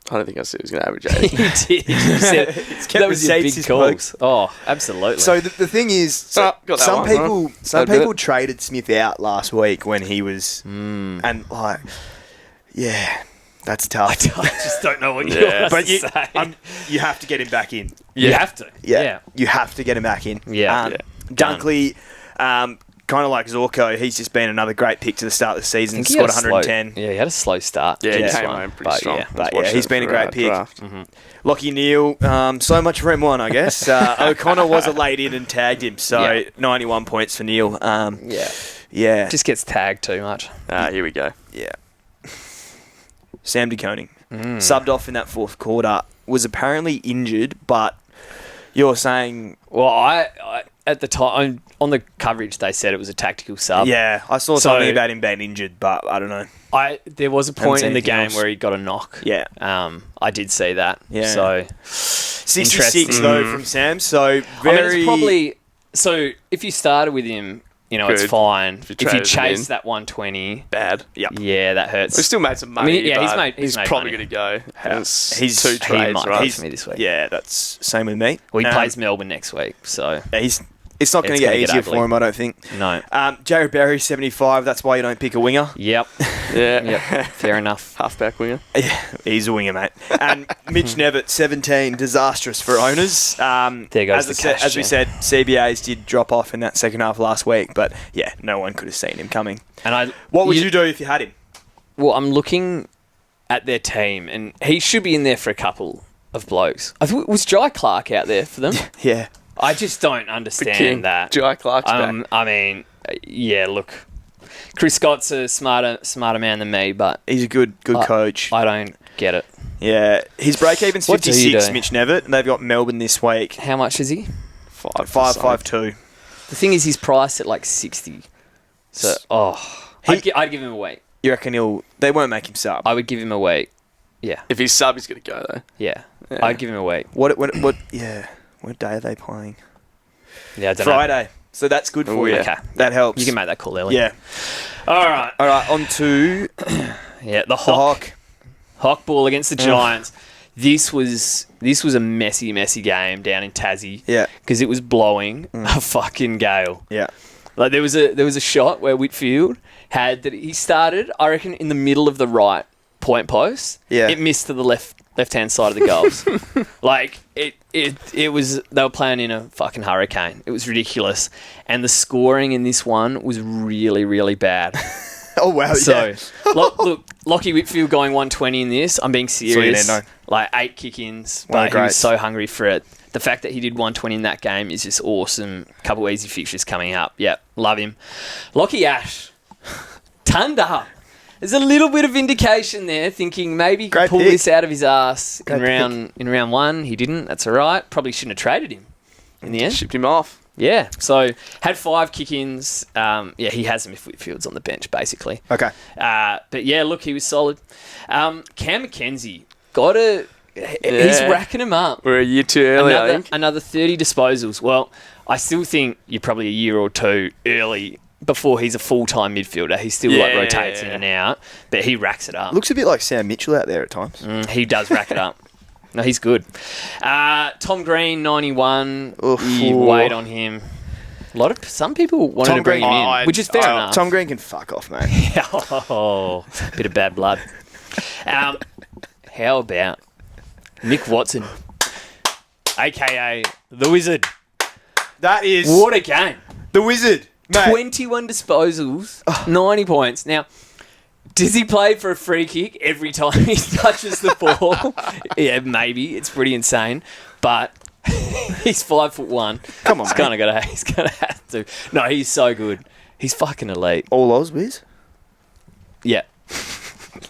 I don't think I said he was going to average 80. He did. You said, It's kept that was your receipts, big his calls. Oh, absolutely. So the thing is, got that some one, people right? some That'd do people it. traded Smith out last week when he was... And, like... Yeah, that's tough. I just don't know what you're But you, say. you have to get him back in. You have to. Yeah. You have to get him back in. Yeah. Dunkley, kind of like Zorko, he's just been another great pick to the start of the season. Scored 110. He had a slow start. Yeah, he This came one. home pretty But strong. yeah. But he's been a great pick. Mm-hmm. Lockie Neal, so much for M1, I guess. O'Connor was a late in and tagged him, so 91 points for Neal. Yeah. Just gets tagged too much. Here we go. Yeah. Sam De Koning, subbed off in that fourth quarter, was apparently injured, but you're saying... Well, I at the time, on the coverage, they said it was a tactical sub. Yeah, I saw something about him being injured, but I don't know. There was a point in the anything game else. where he got a knock. Yeah. I did see that. Yeah. So 66 though from Sam, so very... I mean, it's probably... So if you started with him, it's Good. fine. If you traded him chase in. that 120... Bad. Yeah, that hurts. We still made some money. He's made probably money. going to go. He's- two he trades, might right? play for me this week. Yeah, that's same with me. Well, he plays Melbourne next week, so... Yeah, it's not going It's to get gonna get easier ugly. for him, I don't think. No. Jared Berry, 75. That's why you don't pick a winger. Yep. Yeah. Fair enough. Halfback winger. Yeah, he's a winger, mate. And Mitch Nevitt, 17. Disastrous for owners. There goes the cash, as we Jen. said, CBAs did drop off in that second half last week, but yeah, no one could have seen him coming. And What would you do if you had him? Well, I'm looking at their team, and he should be in there for a couple of blokes. Was Jai Clark out there for them? Yeah. I just don't The understand king. that. Jai Clark's back. I mean, look, Chris Scott's a smarter man than me, but He's a good coach. I don't get it. Yeah. His break-even's What do you 56, do? Mitch Nevitt, and they've got Melbourne this week. How much is he? 5.52. The thing is, he's priced at like 60. So, I'd give him a week. You reckon they won't make him sub? I would give him a week. Yeah, If he's sub, he's going to go, though. yeah. Yeah. I'd give him a week. What day are they playing? Yeah, I don't know. Friday. So that's good for you. Okay. That helps. You can make that call early. Yeah. All right. All right, on to Yeah, the the Hawk. Hawk. Hawk ball against the Giants. This was a messy game down in Tassie. Yeah. Because it was blowing a fucking gale. Yeah. Like there was a shot where Whitfield he started, I reckon, in the middle of the right point post. Yeah. It missed to the left-hand side of the goals. Like it was, they were playing in a fucking hurricane. It was ridiculous. And the scoring in this one was really, really bad. Oh, wow. So, yeah. look, Lockie Whitfield going 120 in this, I'm being serious. no. Like 8 kick-ins, One but of the he was greats. so hungry for it. The fact that he did 120 in that game is just awesome. Couple easy fixtures coming up. Yep, love him. Lockie Ash, turned up. There's a little bit of indication there, thinking maybe he could Great pull pick. this out of his ass Great in round 1. He didn't. That's all right. Probably shouldn't have traded him in the end. Shipped him off. Yeah, so had 5 kick-ins. He has them if Whitfield's on the bench, basically. Okay. But yeah, look, he was solid. Cam McKenzie, he's racking them up. We're a year too early, I think. Another 30 disposals. Well, I still think you're probably a year or two early before he's a full-time midfielder. He still rotates in and out, but he racks it up. Looks a bit like Sam Mitchell out there at times. He does rack it up. No, he's good. Tom Green, 91. Oof. You wait on him. Some people wanted Tom to bring Green- him in, which is fair enough. Tom Green can fuck off, mate. Oh, bit of bad blood. How about Nick Watson, a.k.a. The Wizard? That is What a game. the Wizard, mate. 21 disposals, 90 points. Now, does he play for a free kick every time he touches the ball? Yeah, maybe. It's pretty insane. But he's 5'1". Come on, mate. He's gonna have to. No, he's so good. He's fucking elite. All Oz, Wiz. Yeah.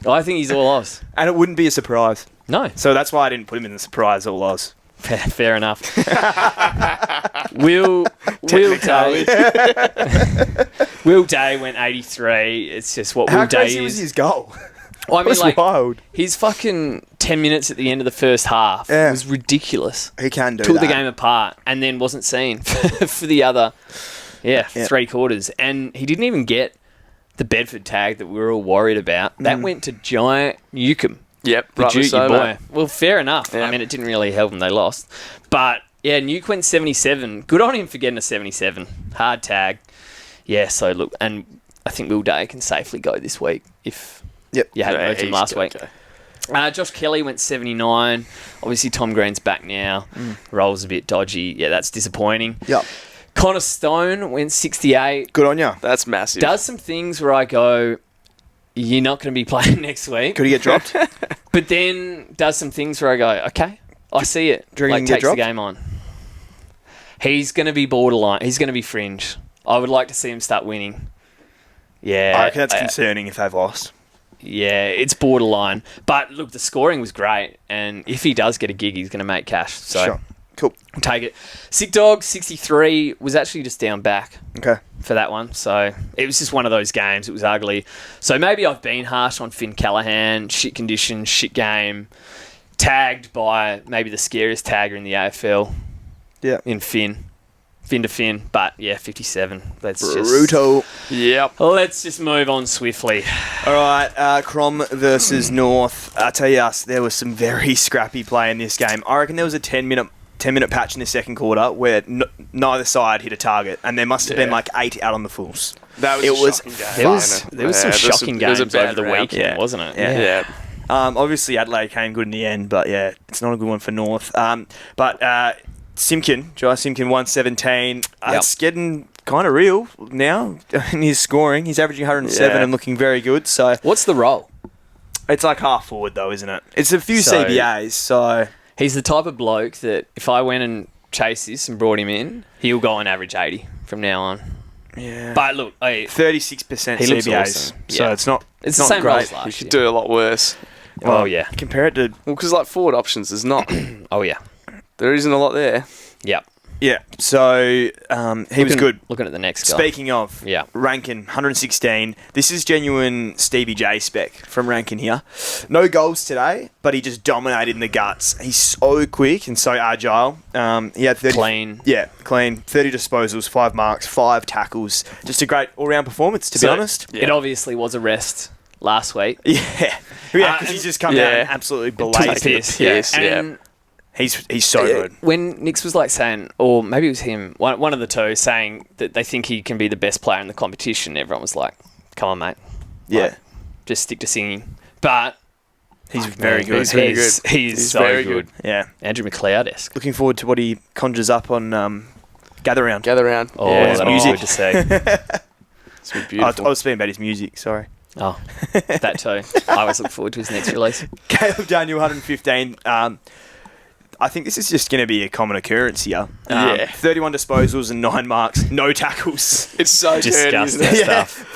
I think he's all Oz. And it wouldn't be a surprise. No. So that's why I didn't put him in the surprise All Oz. Fair enough. Will Day went 83. It's just what How Will Day crazy is. was his goal? Well, I mean, That's like, wild. his fucking 10 minutes at the end of the first half Yeah. was ridiculous. He can do Took that. the game apart and then wasn't seen for the other, Yeah. 3 quarters. And he didn't even get the Bedford tag that we were all worried about. That went to Giant Newcomb. Yep, The rightly Duke, so, your boy. mate. Well, fair enough. Yeah. I mean, it didn't really help them. They lost. But, yeah, Nuke went 77. Good on him for getting a 77. Hard tag. Yeah, so look, and I think Will Day can safely go this week if you hadn't moved him he's last good, week. okay. Josh Kelly went 79. Obviously, Tom Green's back now. Roll's a bit dodgy. Yeah, that's disappointing. Yep. Connor Stone went 68. Good on you. That's massive. Does some things where I go, you're not going to be playing next week. Could he get dropped? But then does some things where I go, okay, I see it. Do you reckon he can get Takes the dropped? game on. He's going to be borderline. He's going to be fringe. I would like to see him start winning. Yeah. I reckon that's concerning if they've lost. Yeah, it's borderline. But look, the scoring was great. And if he does get a gig, he's going to make cash. So, Cool. Take it. Sick Dog, 63, was actually just down back Okay. for that one. So it was just one of those games. It was ugly. So maybe I've been harsh on Finn Callahan. Shit conditions, shit game. Tagged by maybe the scariest tagger in the AFL. Yeah. In Finn. Fin to Finn. But yeah, 57. Brutal. Yep. Let's just move on swiftly. All right, Crom versus North. I tell you, there was some very scrappy play in this game. I reckon there was a 10-minute patch in the second quarter where neither side hit a target, and there must have been like 8 out on the fulls. That was a shocking game. There was some shocking games over the weekend, wasn't it? Yeah. Obviously, Adelaide came good in the end, but yeah, it's not a good one for North. But Simkin, Jai Simkin, 117. It's getting kind of real now in his scoring. He's averaging 107 and looking very good. So what's the role? It's like half forward, though, isn't it? It's a few CBAs, so... He's the type of bloke that if I went and chased this and brought him in, he'll go on average 80 from now on. Yeah. But look, 36% he looks CBAs, awesome. so it's not It's not the same role great. as last You could year. do a lot worse. Oh, yeah. Compare it to... Well, because like forward options, there's not. Oh, yeah. There isn't a lot there. Yep. Yeah, so he was good. Looking at the next guy. Speaking of, Rankin, 116. This is genuine Stevie J spec from Rankin here. No goals today, but he just dominated in the guts. He's so quick and so agile. He had 30... Clean. Yeah, clean. 30 disposals, 5 marks, 5 tackles. Just a great all-round performance, to be honest. It obviously was a rest last week. Yeah, because he's just come down and absolutely blazed Piss. Yeah. He's so good. When Nix was like saying, or maybe it was him, one of the two, saying that they think he can be the best player in the competition, everyone was like, come on, mate. Yeah. Like, just stick to singing. But he's very good. He's very good. He's so very good. Yeah. Andrew McLeod-esque. Looking forward to what he conjures up on Gather Round. Gather round. Oh, yeah, that'd be music. good to see. It's been I beautiful. was speaking about his music, sorry. Oh, that too. I always look forward to his next release. Caleb Daniel, 115. I think this is just going to be a common occurrence here. 31 disposals and 9 marks, no tackles. It's so dirty, Disgusting isn't it? stuff.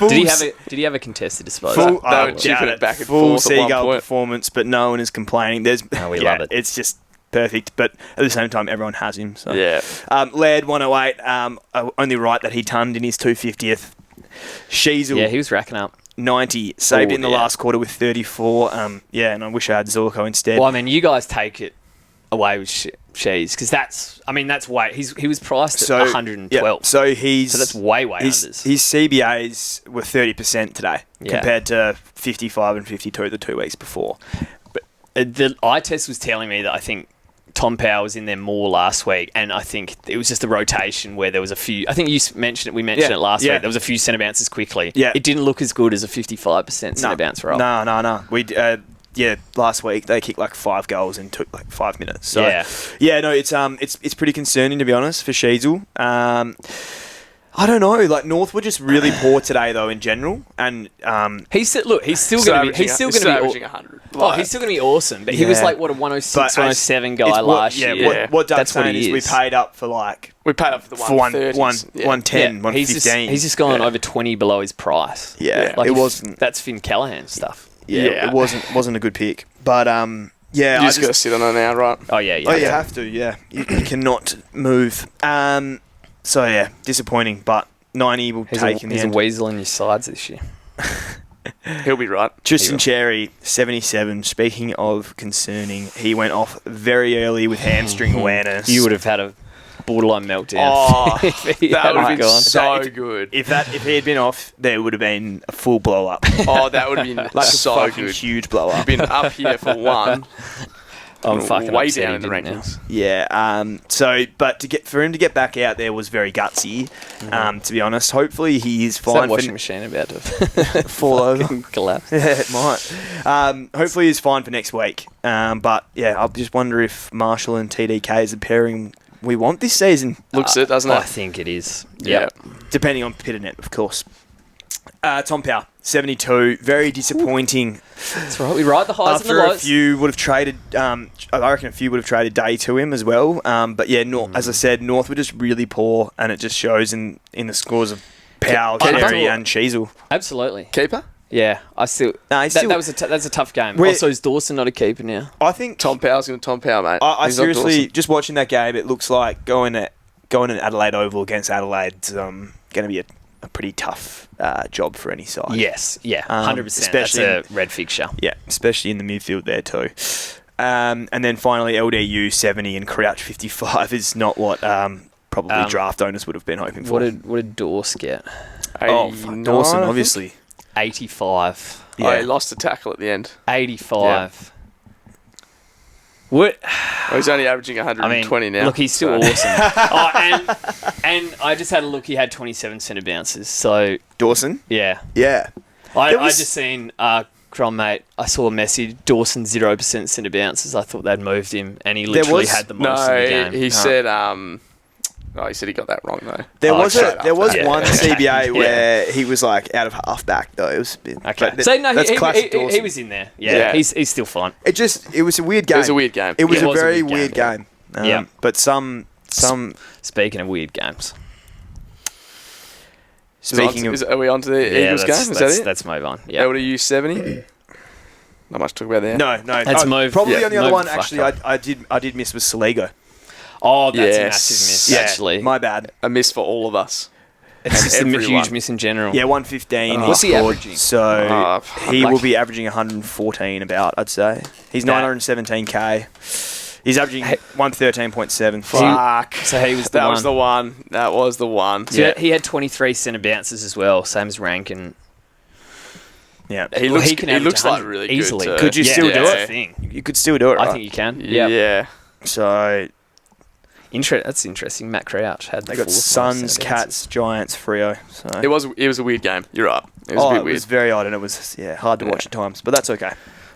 Did he have a contested disposal? Full, They were chipping it back and full forth at one seagull point. performance, but no one is complaining. We love it. It's just perfect, but at the same time, everyone has him. So. Yeah. Laird, 108. Only right that he tonned in his 250th. Sheasel. Yeah, he was racking up. 90. Saved Oh, in the last quarter with 34. And I wish I had Zorko instead. Well, I mean, you guys take it away with Shees, because that's way. He was priced at 112. Yeah, so that's way his unders. His CBAs were 30% today compared to 55 and 52 the 2 weeks before. But the eye test was telling me that I think Tom Power was in there more last week, and I think it was just a rotation where there was a few. I think you mentioned it. We mentioned it last week. There was a few centre bounces quickly. Yeah, it didn't look as good as a 55% centre bounce roll. No. We last week they kicked like 5 goals and took like 5 minutes. So it's pretty concerning, to be honest, for Sheasel. I don't know. Like North were just really poor today, though, in general. And he's still going to be. He's still going to be averaging 100. He's still going to be awesome. But he was like a 106, 107 guy last year. Yeah, what Doug's saying is we paid up for like we paid up for the 130s. 110, 115. He's just gone over 20 below his price. Yeah, like it wasn't. That's Finn Callahan stuff. Yeah, it wasn't a good pick. But you just got to sit on it now, right? Oh yeah. You have to. Yeah, you cannot move. So yeah, disappointing, but 90 will take in the end. He's a weasel in your sides this year. He'll be right. Tristan Cherry, 77. Speaking of concerning, he went off very early with hamstring awareness. You would have had a borderline meltdown. Oh, if he that would have been gone. so good. If he had been off, there would have been a full blow up. Oh, that would have been like so a fucking good. huge blow up. You've been up here for one. I'm fucking way upset down he in the didn't rankings. Yeah. But for him to get back out there was very gutsy. To be honest, hopefully he is fine. Is that washing machine about to fall over, collapse? Yeah, it might. Hopefully he's fine for next week. But yeah, I just wonder if Marshall and TDK is the pairing we want this season. Looks it, doesn't it? I think it is. Yeah. Depending on Pitternet, of course. Tom Power, 72. Very disappointing. That's right. We ride the highs and the After lows. a few would have traded, I reckon a few would have traded Day to him as well. But yeah, as I said, North were just really poor, and it just shows in the scores of Powell, Cherry, and Sheasel. Absolutely. Keeper? Yeah, I still. No, he's still- that's a tough game. We're- Also, is Dawson not a keeper now? I think Tom Power's going to Tom Power, mate. I He's not seriously Dawson. just watching that game. It looks like going at Adelaide Oval against Adelaide's going to be a pretty tough job for any side. Yes, yeah, 100%. especially That's a red fixture. Yeah, especially in the midfield there too. And then finally, LDU 70 and Crouch 55 is not what probably draft owners would have been hoping for. What did Dawes get? Oh, fuck, Dawson, I think. obviously. 85. Oh, Yeah. he lost a tackle at the end. 85. What? Oh, he's only averaging I 120 mean, now. look, he's still so- awesome. And I just had a look. He had 27 centre bounces. So Dawson? yeah, Yeah. I was- just seen Crom, mate. I saw a message. Dawson 0% centre bounces. I thought they'd moved him, and he literally had the most in the game. he said. He said he got that wrong though. There was Yeah. one CBA Yeah. where he was like out of halfback though. It was a bit, Okay, but so no, that's classic he Dawson. was in there. Yeah, Yeah. He's still fine. It was a weird game. It was a weird game. It was Yeah, a very weird game. Yeah. But some Speaking of weird games, speaking of Are we on to the Eagles game? Is that it? Let's move on. Yeah. LDU 70. Not much to talk about there. no, Let's move. Probably Yeah, the only other move one the fuck actually up. I did miss was Saligo. Oh, that's a Yes. massive miss. Yeah. Actually, My bad. A miss for all of us. it's just a everyone. huge miss in general. Yeah, 115. What's he scored, averaging? So he like- will be averaging 114 about, I'd say. He's 917k. He's averaging 113.7. Fuck. So he was the That one. was the one. That was the one. So he had 23 centre bounces as well, same as Rankin. Yeah. He Well, looks, he can he average looks like 100 really easily. good. Could you still do that's it? the thing. You could still do it, right? I think you can. Yeah. Yeah. So That's interesting. Matt Crouch had the they got fourth Suns, most centre Cats, Giants, Freo. So It was a weird game. You're right. It was a bit it weird. was very odd and it was hard to watch at times, but that's okay.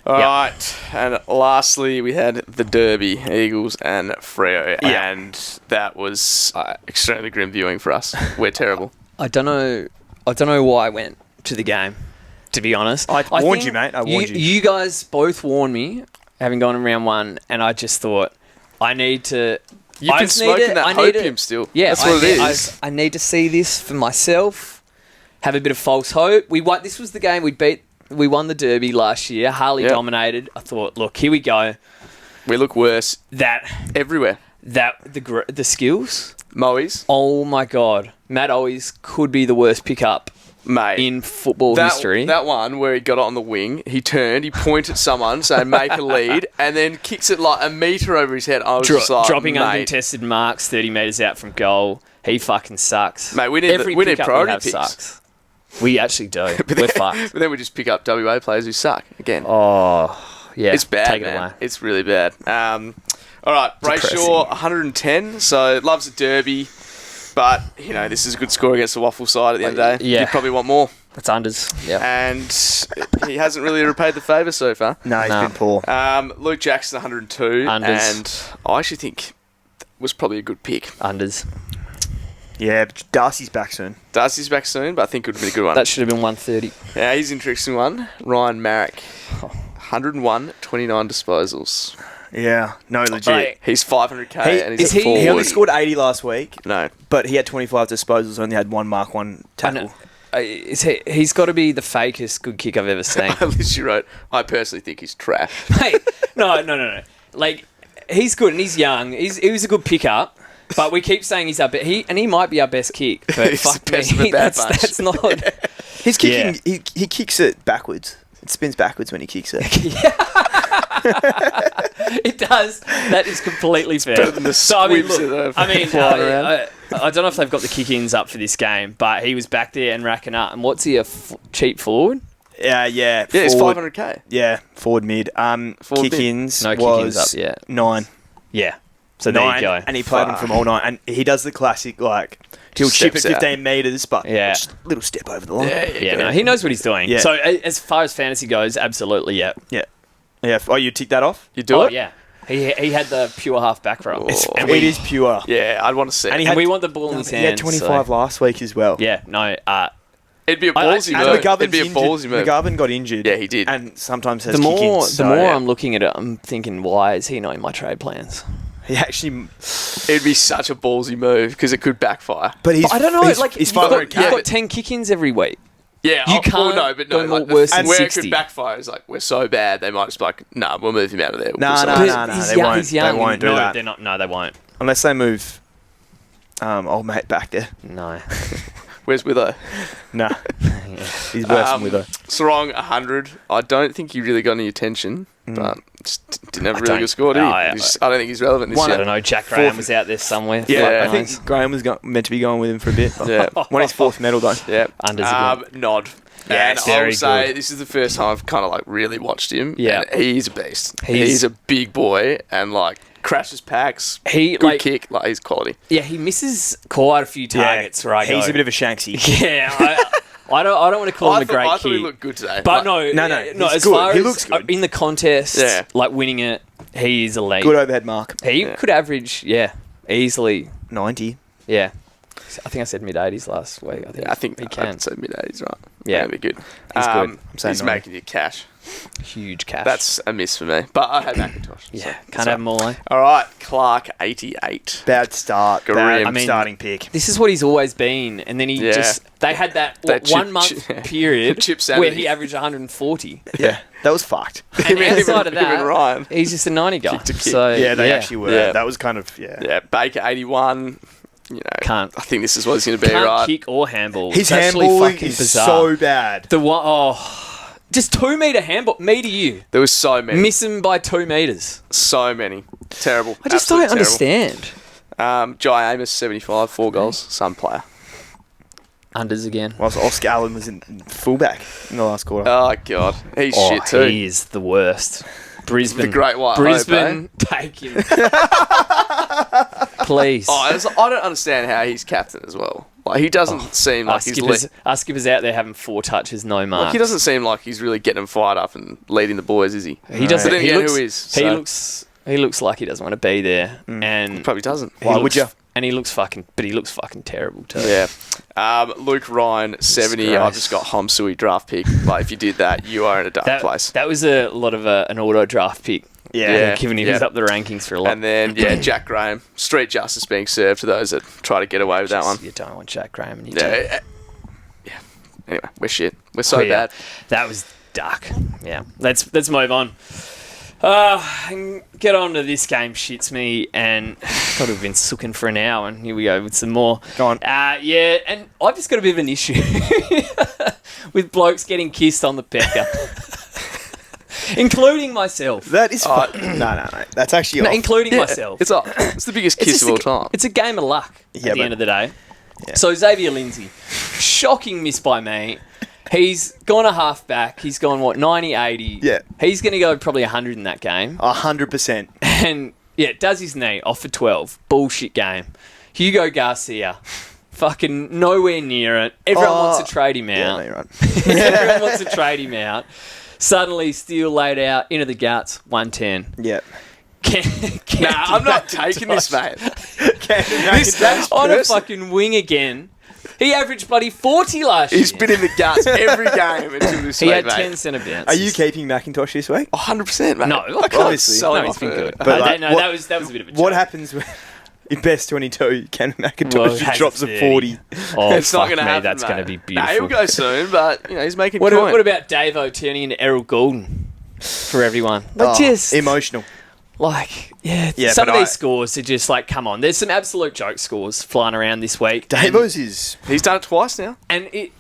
All Yeah. right, and lastly we had the Derby, Eagles and Freo, Yeah. and that was extremely grim viewing for us. We're terrible. I don't know why I went to the game, to be honest. I warned think you, mate. I warned you. You guys both warned me, having gone in round one, and I just thought, I need to... You've I been just need smoking to- that I need opium to- still. Yeah, That's what it is. I need to see this for myself, have a bit of false hope. This was the game we won the Derby last year. Harley Yep. dominated. I thought, look, here we go. We look worse That everywhere. the skills. Moe's, Oh my god, Matt Owies could be the worst pickup mate. in football history. That one where he got it on the wing, he turned, he pointed at someone, saying make a lead, and then kicks it like a metre over his head. I was just like, dropping mate, uncontested marks 30 metres out from goal. He fucking sucks. Mate, we need Every we need pickup priority we have picks. sucks. We actually do. We're fucked. But then we just pick up WA players who suck again. Oh, yeah. It's bad, Take it man. away. It's really bad. All right, Brayshaw, 110. So loves a derby, but this is a good score against the Waffle side at the end of the day. Yeah. You probably want more, That's unders. Yeah. and he hasn't really repaid the favour so far. No, he's No. been poor. Luke Jackson, 102, Unders. and I actually think was probably a good pick. Unders. Yeah, but Darcy's back soon. Darcy's back soon, but I think it would be a good one. That should have been 130. Yeah, he's an interesting one. Ryan Marrick, 101, 29 disposals. Yeah, no, legit. Like, He's 500k and is he's a he- He only forward. scored 80 last week, No. but he had 25 disposals, only had one mark, one tackle. He's got to be the fakest good kick I've ever seen. I literally wrote, I personally think he's trash. Mate, no. Like, he's good and he's young. He was a good pickup, but we keep saying he's he might be our best kick. But He's fuck the best of me, a bad that's bunch. not. He's kicking. He kicks it backwards. It spins backwards when he kicks it. It does. That is completely fair. better than the squibs that are flying around. I don't know if they've got the kick-ins up for this game, but he was back there and racking up. And what's he, cheap forward? Yeah. Yeah, it's forward- 500k. Yeah, forward mid. Forward Kick-ins No was kick-ins up yet. 9. Yeah. So there 9, you go. and he played them from all night. And he does the classic, like, he'll chip at Steps out. 15 metres, but Yeah. just a little step over the line. Yeah, no, he knows what he's doing. Yeah. So as far as fantasy goes, absolutely, yeah. Yeah. Oh, you tick that off? You do Oh, it? yeah. He had the pure half back row. Oh. And It is pure. Yeah, I'd want to see And it. he and had- we want the ball in No, his but hand. he had 25 last week as well. Yeah, no. It'd be a I- ballsy and move. McGovern's It'd be a injured. ballsy move. McGovern got injured. Yeah, he did. And sometimes has The more kick-ins. So, yeah. I'm looking at it, I'm thinking, why is he not in my trade plans? He actually... It'd be such a ballsy move because it could backfire. But he's... I don't know. He's, like he's you've got, 500k. you've got 10 kick-ins every week. Yeah, You can't go like, worse than where 60. it could backfire is like we're so bad they might just be like, nah, we'll move him out of there. No, He's they young, won't. he's young. They won't do no, that. they're not. No, they won't. Unless they move old mate back there. No. Where's Witho? Nah. He's worse than Witho. Sarong 100. I don't think he really got any attention, but just didn't have a really good score, did he? No, I don't think he's relevant this I year. don't know. Jack Graham was out there somewhere. Yeah, I Fuck knows. think Graham was meant to be going with him for a bit. Yeah. Won his 4th medal, though. Yeah. Unders again. Nod. Yeah, and I very will say good. this is the first time I've kind of like really watched him. Yeah. And he's a beast. He's- He's a big boy and like crashes packs. He, good like- kick. Like he's quality. Yeah, he misses quite a few targets. Right, He's a bit of a Shanksy. Yeah, I don't want to call him a great I thought kid. he looked good today. But Like, no, he's as good. far He as looks good. in the contest, Yeah. like winning it, he is elite. Good overhead mark. He could average, easily. 90. Yeah. I think I said mid-80s last week. I think he can. So mid-80s, right? Yeah. That'd be good. He's good. I'm saying He's 90. making you cash. Huge cash. That's a miss for me. But I had McIntosh. yeah. so Can't it's have them all, eh? All right, Clark 88. Bad start. Grim. Bad I mean, starting pick. This is what he's always been, and then he Yeah. just they had that That 1 chip- month chip- period chip where sanity. he averaged 140. Yeah, that was fucked. And Him outside of and that, Ryan. he's just a 90 guy. Kick to kick. So Yeah, they actually were. Yeah. That was kind of, Yeah, Baker 81. You know, Can't- I think this is what it's going to be, can't right? kick or handball. His It's actually handballing fucking is bizarre. so bad. The one, just 2 meter handball. Me to you, There was so many. miss him by 2 meters. So many. Terrible. I just Absolutely don't terrible. understand. Jai Amos 75, 4 goals. Some player. Unders again. Whilst Oscar Allen was in fullback in the last quarter. Oh, God. He's shit too. He is the worst. Brisbane. The great white Brisbane, take him. Please. I don't understand how he's captain as well. Like he doesn't seem like he's our skipper's out there having 4 touches, no marks. like he doesn't seem like he's really getting them fired up and leading the boys, is he? He doesn't. But then He again, looks, who is? He So- looks like he doesn't want to be there, and Probably doesn't. he Why would looks- you? And he looks fucking terrible too. Yeah. Luke Ryan 70. I've Christ. just got Homsui draft pick. Like if you did that, you are in a dark place. That was a lot of an auto draft pick. Yeah. Given he was up the rankings for a lot. And then Jack Graham, street justice being served to those that try to get away with that one. You don't want Jack Graham in your team. Yeah. Anyway, we're shit. We're so Oh, yeah. bad. That was dark. Yeah. Let's move on. And get on to this game. Shits me, and God, we've been sooking for an hour, and here we go with some more. Go on. Yeah, and I've just got a bit of an issue with blokes getting kissed on the pecker, including myself. That is fun. No, mate. That's actually No, off. including myself. It's the biggest It's kiss just of all time. It's a game of luck at Yeah, the but- end of the day. Yeah. So Xavier Lindsay, shocking miss by me. He's gone a half back. He's gone, 90, 80. Yeah. He's going to go probably 100 in that game. 100%. And, does his knee off for 12. Bullshit game. Hugo Garcia, fucking nowhere near it. Everyone wants to trade him Yeah, out. no, you're right. Everyone wants to trade him out. Suddenly, Steele laid out, into the guts, 110. Yeah. Nah, I'm not taking this, mate. That's On a person- fucking wing again. He averaged bloody 40 last year. He's been in the guts every game until this He week, had mate. 10 centre bounces. Are you keeping McIntosh this week? 100%, mate. No, I can't obviously. sell No, him he's off been a- good. But like, that what- was a bit of a joke. What happens when in best 22, Ken McIntosh Well, just has drops a 30. 40? Oh, It's not fuck going to me, happen, that's going to mate. be Nah, beautiful. he'll go soon, but he's making What coin. about Davo turning into Errol Goulden for everyone? Like, Oh, just emotional. like, Yeah, some but of these scores are just like, come on. There's some absolute joke scores flying around this week. Davo's is... He's done it twice now. And it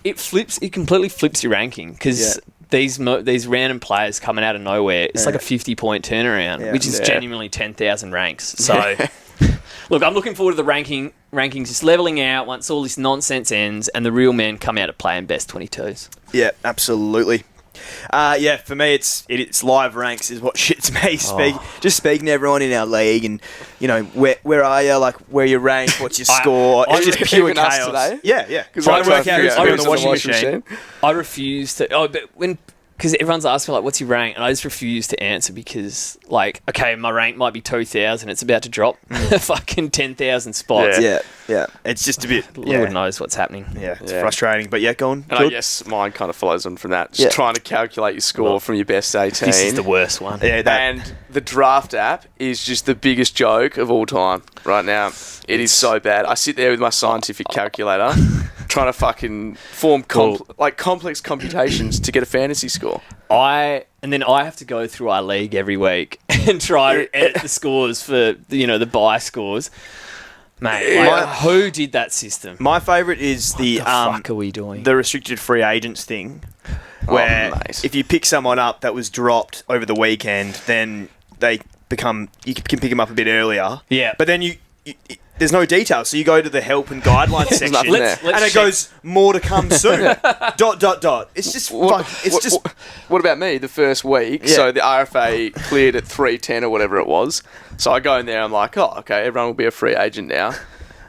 completely flips your ranking because these random players coming out of nowhere, it's like a 50-point turnaround, Yeah. which is Yeah. genuinely 10,000 ranks. So, look, I'm looking forward to the rankings just leveling out once all this nonsense ends and the real men come out to play in best 22s. Yeah, absolutely. For me, it's live ranks is what shits me. Just speaking to everyone in our league, and where are you? Like where you rank? What's your score? It's just pure Even us chaos. today? Yeah. Because Trying to work out who's I on the refuse washing machine. I refuse to. Because everyone's asking me, like, what's your rank? And I just refuse to answer because, like, okay, my rank might be 2,000. It's about to drop fucking 10,000 spots. Yeah. Yeah, it's just a bit. Lord knows what's happening. Yeah, it's frustrating. But yeah, go on. And I guess mine kind of follows on from that. Just trying to calculate your score from your best 18. This is the worst one. Yeah, And the draft app is just the biggest joke of all time right now. It is so bad. I sit there with my scientific calculator trying to fucking form complex computations to get a fantasy score. And then I have to go through our league every week and try to edit the scores for the buy scores. Mate, who did that system? My favourite is What the fuck are we doing? The restricted free agents thing, where if you pick someone up that was dropped over the weekend, then you can pick them up a bit earlier. Yeah. But then you there's no details, so you go to the help and guidelines section, and it goes more to come soon. ... It's just What about me? The first week, so the RFA cleared at 3:10 or whatever it was. So I go in there, I'm like, oh, okay, everyone will be a free agent now.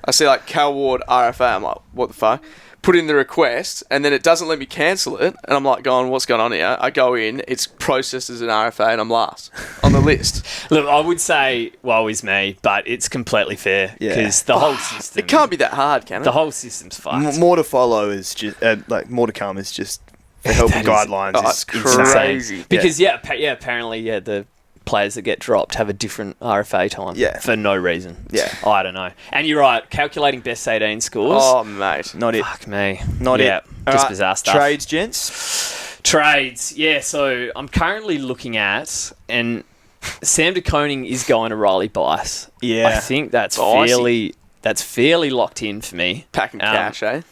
I see like Cal Ward RFA. I'm like, what the fuck? Put in the request, and then it doesn't let me cancel it. And I'm like, going, what's going on here? I go in, it's processed as an RFA, and I'm last on the list. Look, I would say, woe is me, but it's completely fair because the whole system. It can't be that hard, can it? The whole system's fucked. More to follow is just more to come is just the help and guidelines. It's insane. crazy. Because apparently the players that get dropped have a different RFA time for no reason. Yeah. I don't know. And you're right, calculating best 18 scores. Oh, mate. Not it. Fuck me. Not it. Just bizarre stuff. Trades, gents. Trades, yeah. So I'm currently looking at, and Sam de Koning is going to Riley Bice. Yeah. I think that's fairly locked in for me. Packing cash, eh?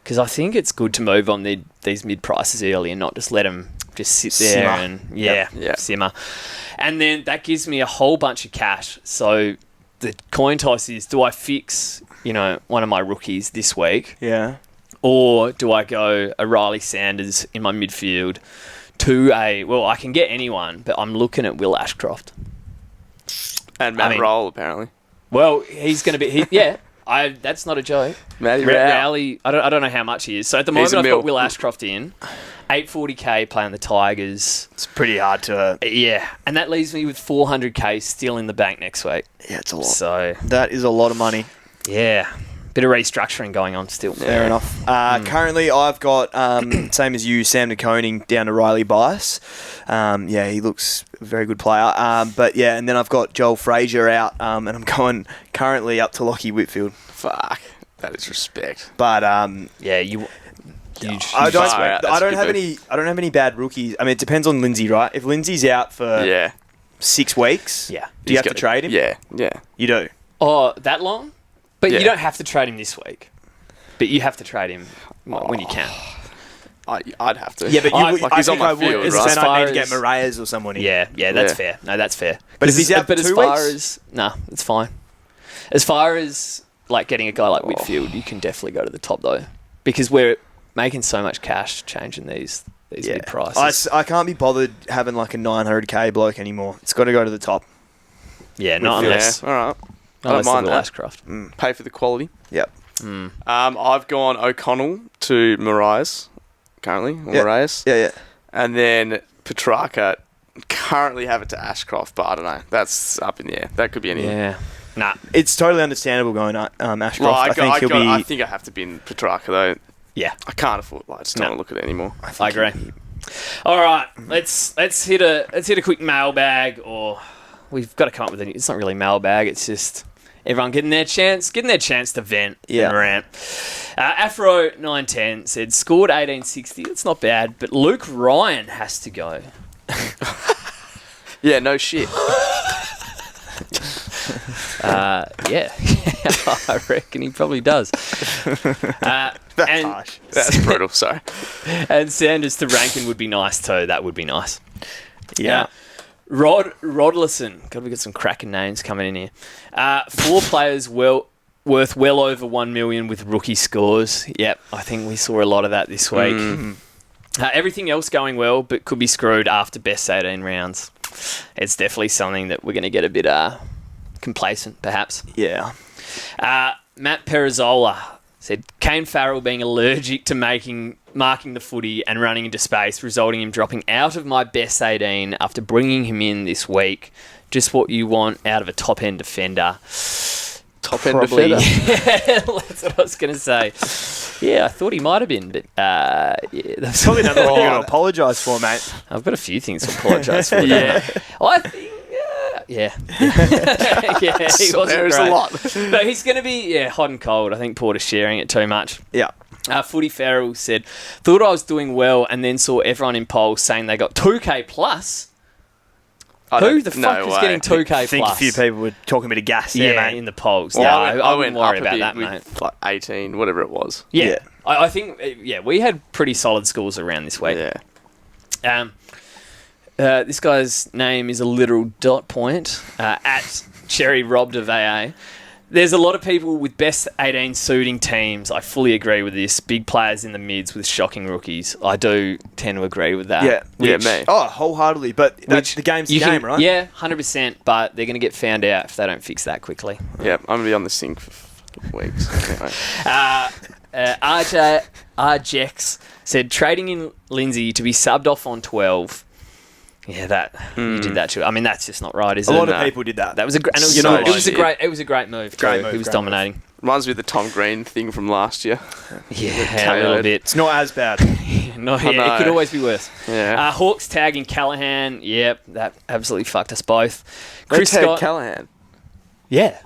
Because I think it's good to move on these mid prices early and not just let them just sit there and simmer. And then that gives me a whole bunch of cash. So the coin toss is, do I fix, one of my rookies this week? Yeah. Or do I go a Riley Sanders in my midfield to I can get anyone, but I'm looking at Will Ashcroft. And Matt Roll, apparently. Well, he's going to be... that's not a joke. Matty Rowley, I don't know how much he is. So at the moment I've got Will Ashcroft in, 840k playing the Tigers. It's pretty hard to... Yeah, and that leaves me with 400k still in the bank next week. Yeah, it's a lot. So that is a lot of money. Yeah, bit of restructuring going on still. Fair enough. Currently, I've got, same as you, Sam de Koning down to Riley Bice. He looks a very good player. And then I've got Joel Frazier out, and I'm going currently up to Lockie Whitfield. Fuck, that is respect. But Huge I don't have any bad rookies. I mean, it depends on Lindsay, right? If Lindsay's out for 6 weeks, do you have to trade him? Yeah. You do. Oh, that long? But you don't have to trade him this week. But you have to trade him when you can. I'd have to. Yeah, but he's on my field, right? Then I need to get Moraes or someone in. Yeah, that's fair. No, that's fair. But if he's out for 2 weeks? It's fine. As far as getting a guy like Whitfield, you can definitely go to the top though, because we're making so much cash changing these mid prices. I can't be bothered having a 900k bloke anymore. It's got to go to the top. Yeah, not unless. All right. I Don't mind that. Ashcroft. Pay for the quality. Yep. I've gone O'Connell to Moraes currently. Moraes. Yeah. And then Petrarca currently have it to Ashcroft, but I don't know. That's up in the air. That could be anything. Yeah. Nah. It's totally understandable going Ashcroft. Well, I think I have to be in Petrarca though. Yeah. I can't afford. I just don't want to look at it anymore. I agree. All right, let's hit a quick mailbag, or we've got to come up with it's not really mailbag. It's just everyone getting their chance to vent and rant. Afro 910 said scored 1860. It's not bad, but Luke Ryan has to go. Yeah, no shit. I reckon he probably does. That's harsh. That's brutal, sorry. And Sanders to Rankin would be nice too. That would be nice. Yeah. Rodlison. God, we got some cracking names coming in here. 4 players worth well over 1 million with rookie scores. Yep, I think we saw a lot of that this week. Everything else going well, but could be screwed after best 18 rounds. It's definitely something that we're going to get a bit complacent, perhaps. Yeah. Matt Perizola said Kane Farrell being allergic to marking the footy and running into space, resulting in him dropping out of my best 18 after bringing him in this week. Just what you want out of a top-end defender. Top end probably. defender. Yeah, that's what I was going to say. Yeah, I thought he might have been, but that's Probably another one you're going to apologise for, mate. I've got a few things to apologise for. Yeah. I think. Yeah. Yeah, he wasn't There's great. a lot. But he's going to be hot and cold. I think Porter's sharing it too much. Yeah. Footy Farrell said, thought I was doing well and then saw everyone in polls saying they got 2K plus. Who the fuck is getting 2K plus? I think a few people were talking a bit of gas there, mate. In the polls. Well, No, I wouldn't worry up a about bit that, with, mate. like 18, whatever it was. Yeah. I think, we had pretty solid scores around this week. Yeah. This guy's name is a literal dot point, at Cherry Robbed of AA. There's a lot of people with best 18 suiting teams. I fully agree with this. Big players in the mids with shocking rookies. I do tend to agree with that. Yeah, me. Oh, wholeheartedly. But the game's the game, right? Yeah, 100%. But they're going to get found out if they don't fix that quickly. Yeah, I'm going to be on the sink for weeks. Anyway. RJX said, trading in Lindsay to be subbed off on 12. Yeah, you did that too. I mean, that's just not right, is it? A lot of people did that. That was a great move. It was a great move. Great move, He was great dominating. Reminds me of the Tom Green thing from last year. Yeah, a little bit. It's not as bad. No, it could always be worse. Yeah. Hawks tagging Callahan. Yep, that absolutely fucked us both. Chris Chris Scott. Callahan. Yeah.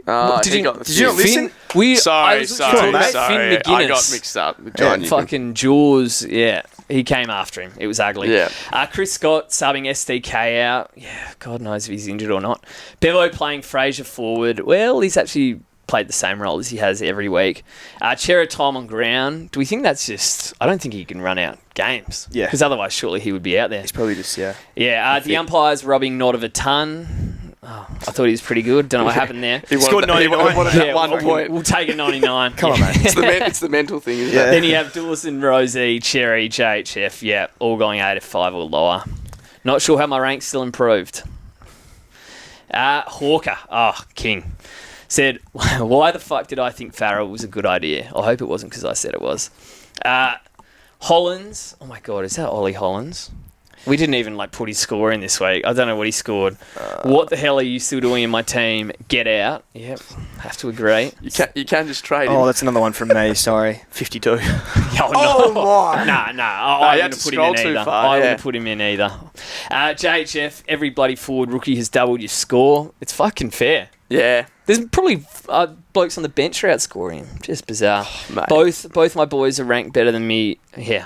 Did you not Finn, listen? Sorry. Finn McGuinness. I got mixed up with John. Fucking Jaws. Yeah, he came after him. It was ugly. Yeah. Chris Scott subbing SDK out. Yeah, God knows if he's injured or not. Bevo playing Fraser forward. Well, he's actually played the same role as he has every week. Chera time on ground. Do we think that's just... I don't think he can run out games. Yeah. Because otherwise, surely he would be out there. It's probably just, Yeah, the umpires robbing not of a ton. Oh, I thought he was pretty good. Don't know what happened there. He scored 99. wanted that 1 point. We'll take a 99. Come on, mate. It's the mental thing, isn't it? Then you have Dawson, Rosie, Cherry, JHF. Yeah, all going 8-5 or lower. Not sure how my rank's still improved. Hawker. Oh, king. Said, why the fuck did I think Farrell was a good idea? I hope it wasn't because I said it was. Hollins. Oh, my God. Is that Ollie Hollins? We didn't even put his score in this week. I don't know what he scored. What the hell are you still doing in my team? Get out. Yep, have to agree. You can just trade him. Oh, that's another one from me. Sorry, 52. Oh my! No. I wouldn't have put him in too either. far, I wouldn't put him in either. JHF, every bloody forward rookie has doubled your score. It's fucking fair. Yeah. There's probably blokes on the bench who are outscoring him. Just bizarre. Mate. Both my boys are ranked better than me. Yeah,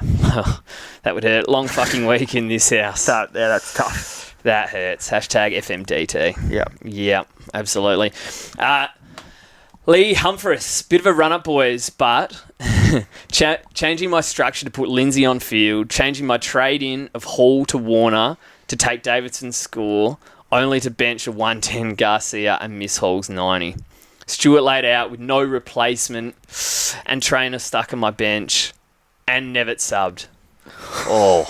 that would hurt. Long fucking week in this house. That's tough. That hurts. Hashtag FMDT. Yeah, absolutely. Lee Humphreys, bit of a run-up, boys, but changing my structure to put Lindsay on field, changing my trade-in of Hall to Warner to take Davidson's score, only to bench a 110 Garcia and miss Hall's 90. Stewart laid out with no replacement and Trainer stuck on my bench and Nevitt subbed. Oh,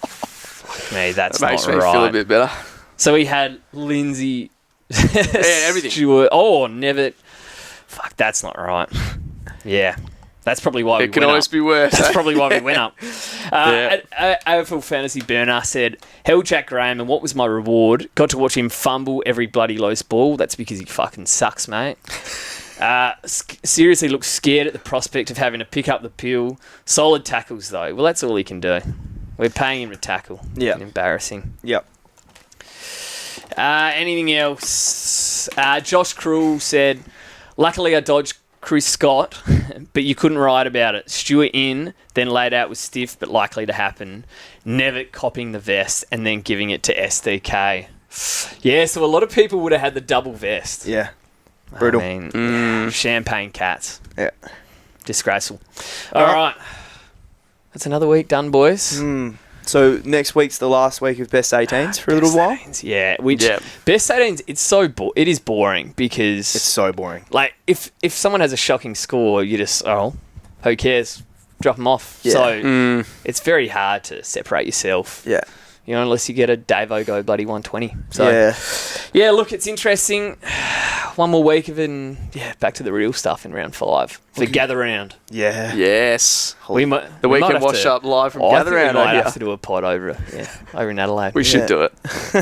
fuck me, that's that makes not me right. feel a bit better. So he had Lindsay, everything. Stewart, Nevitt. Fuck, that's not right. Yeah. That's probably why we went up. It can always be worse. That's probably why we went up. AFL Fantasy Burner said, hell Jack Graham, and what was my reward? Got to watch him fumble every bloody loose ball. That's because he fucking sucks, mate. Seriously looks scared at the prospect of having to pick up the pill. Solid tackles, though. Well, that's all he can do. We're paying him to tackle. Yeah. Embarrassing. Yep. Anything else? Josh Krull said, luckily I dodged Chris Scott, but you couldn't write about it. Stewart in, then laid out with stiff, but likely to happen. Never copying the vest and then giving it to SDK. Yeah, so a lot of people would have had the double vest. Yeah. Brutal. I mean, champagne cats. Yeah. Disgraceful. All right. That's another week done, boys. So next week's the last week of best 18s for a little while. 18s, yeah. Best 18s, it's it is boring because It's so boring. if someone has a shocking score, you just who cares? Drop them off. Yeah. So it's very hard to separate yourself. Yeah. You know, unless you get a Davo go bloody 120. So yeah, look, it's interesting. one more week of back to the real stuff in round 5 for Gather Round. Yeah. Yes. The weekend wash up live from Gather Round. We might have to do a pod over in Adelaide. We should do it.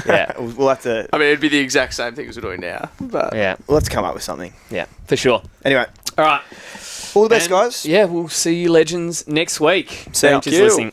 Yeah. We'll have to... I mean, it'd be the exact same thing as we're doing now. But We'll have to come up with something. Yeah, for sure. Anyway. All right. All the best, guys. Yeah, we'll see you legends next week. Thank you. Listening.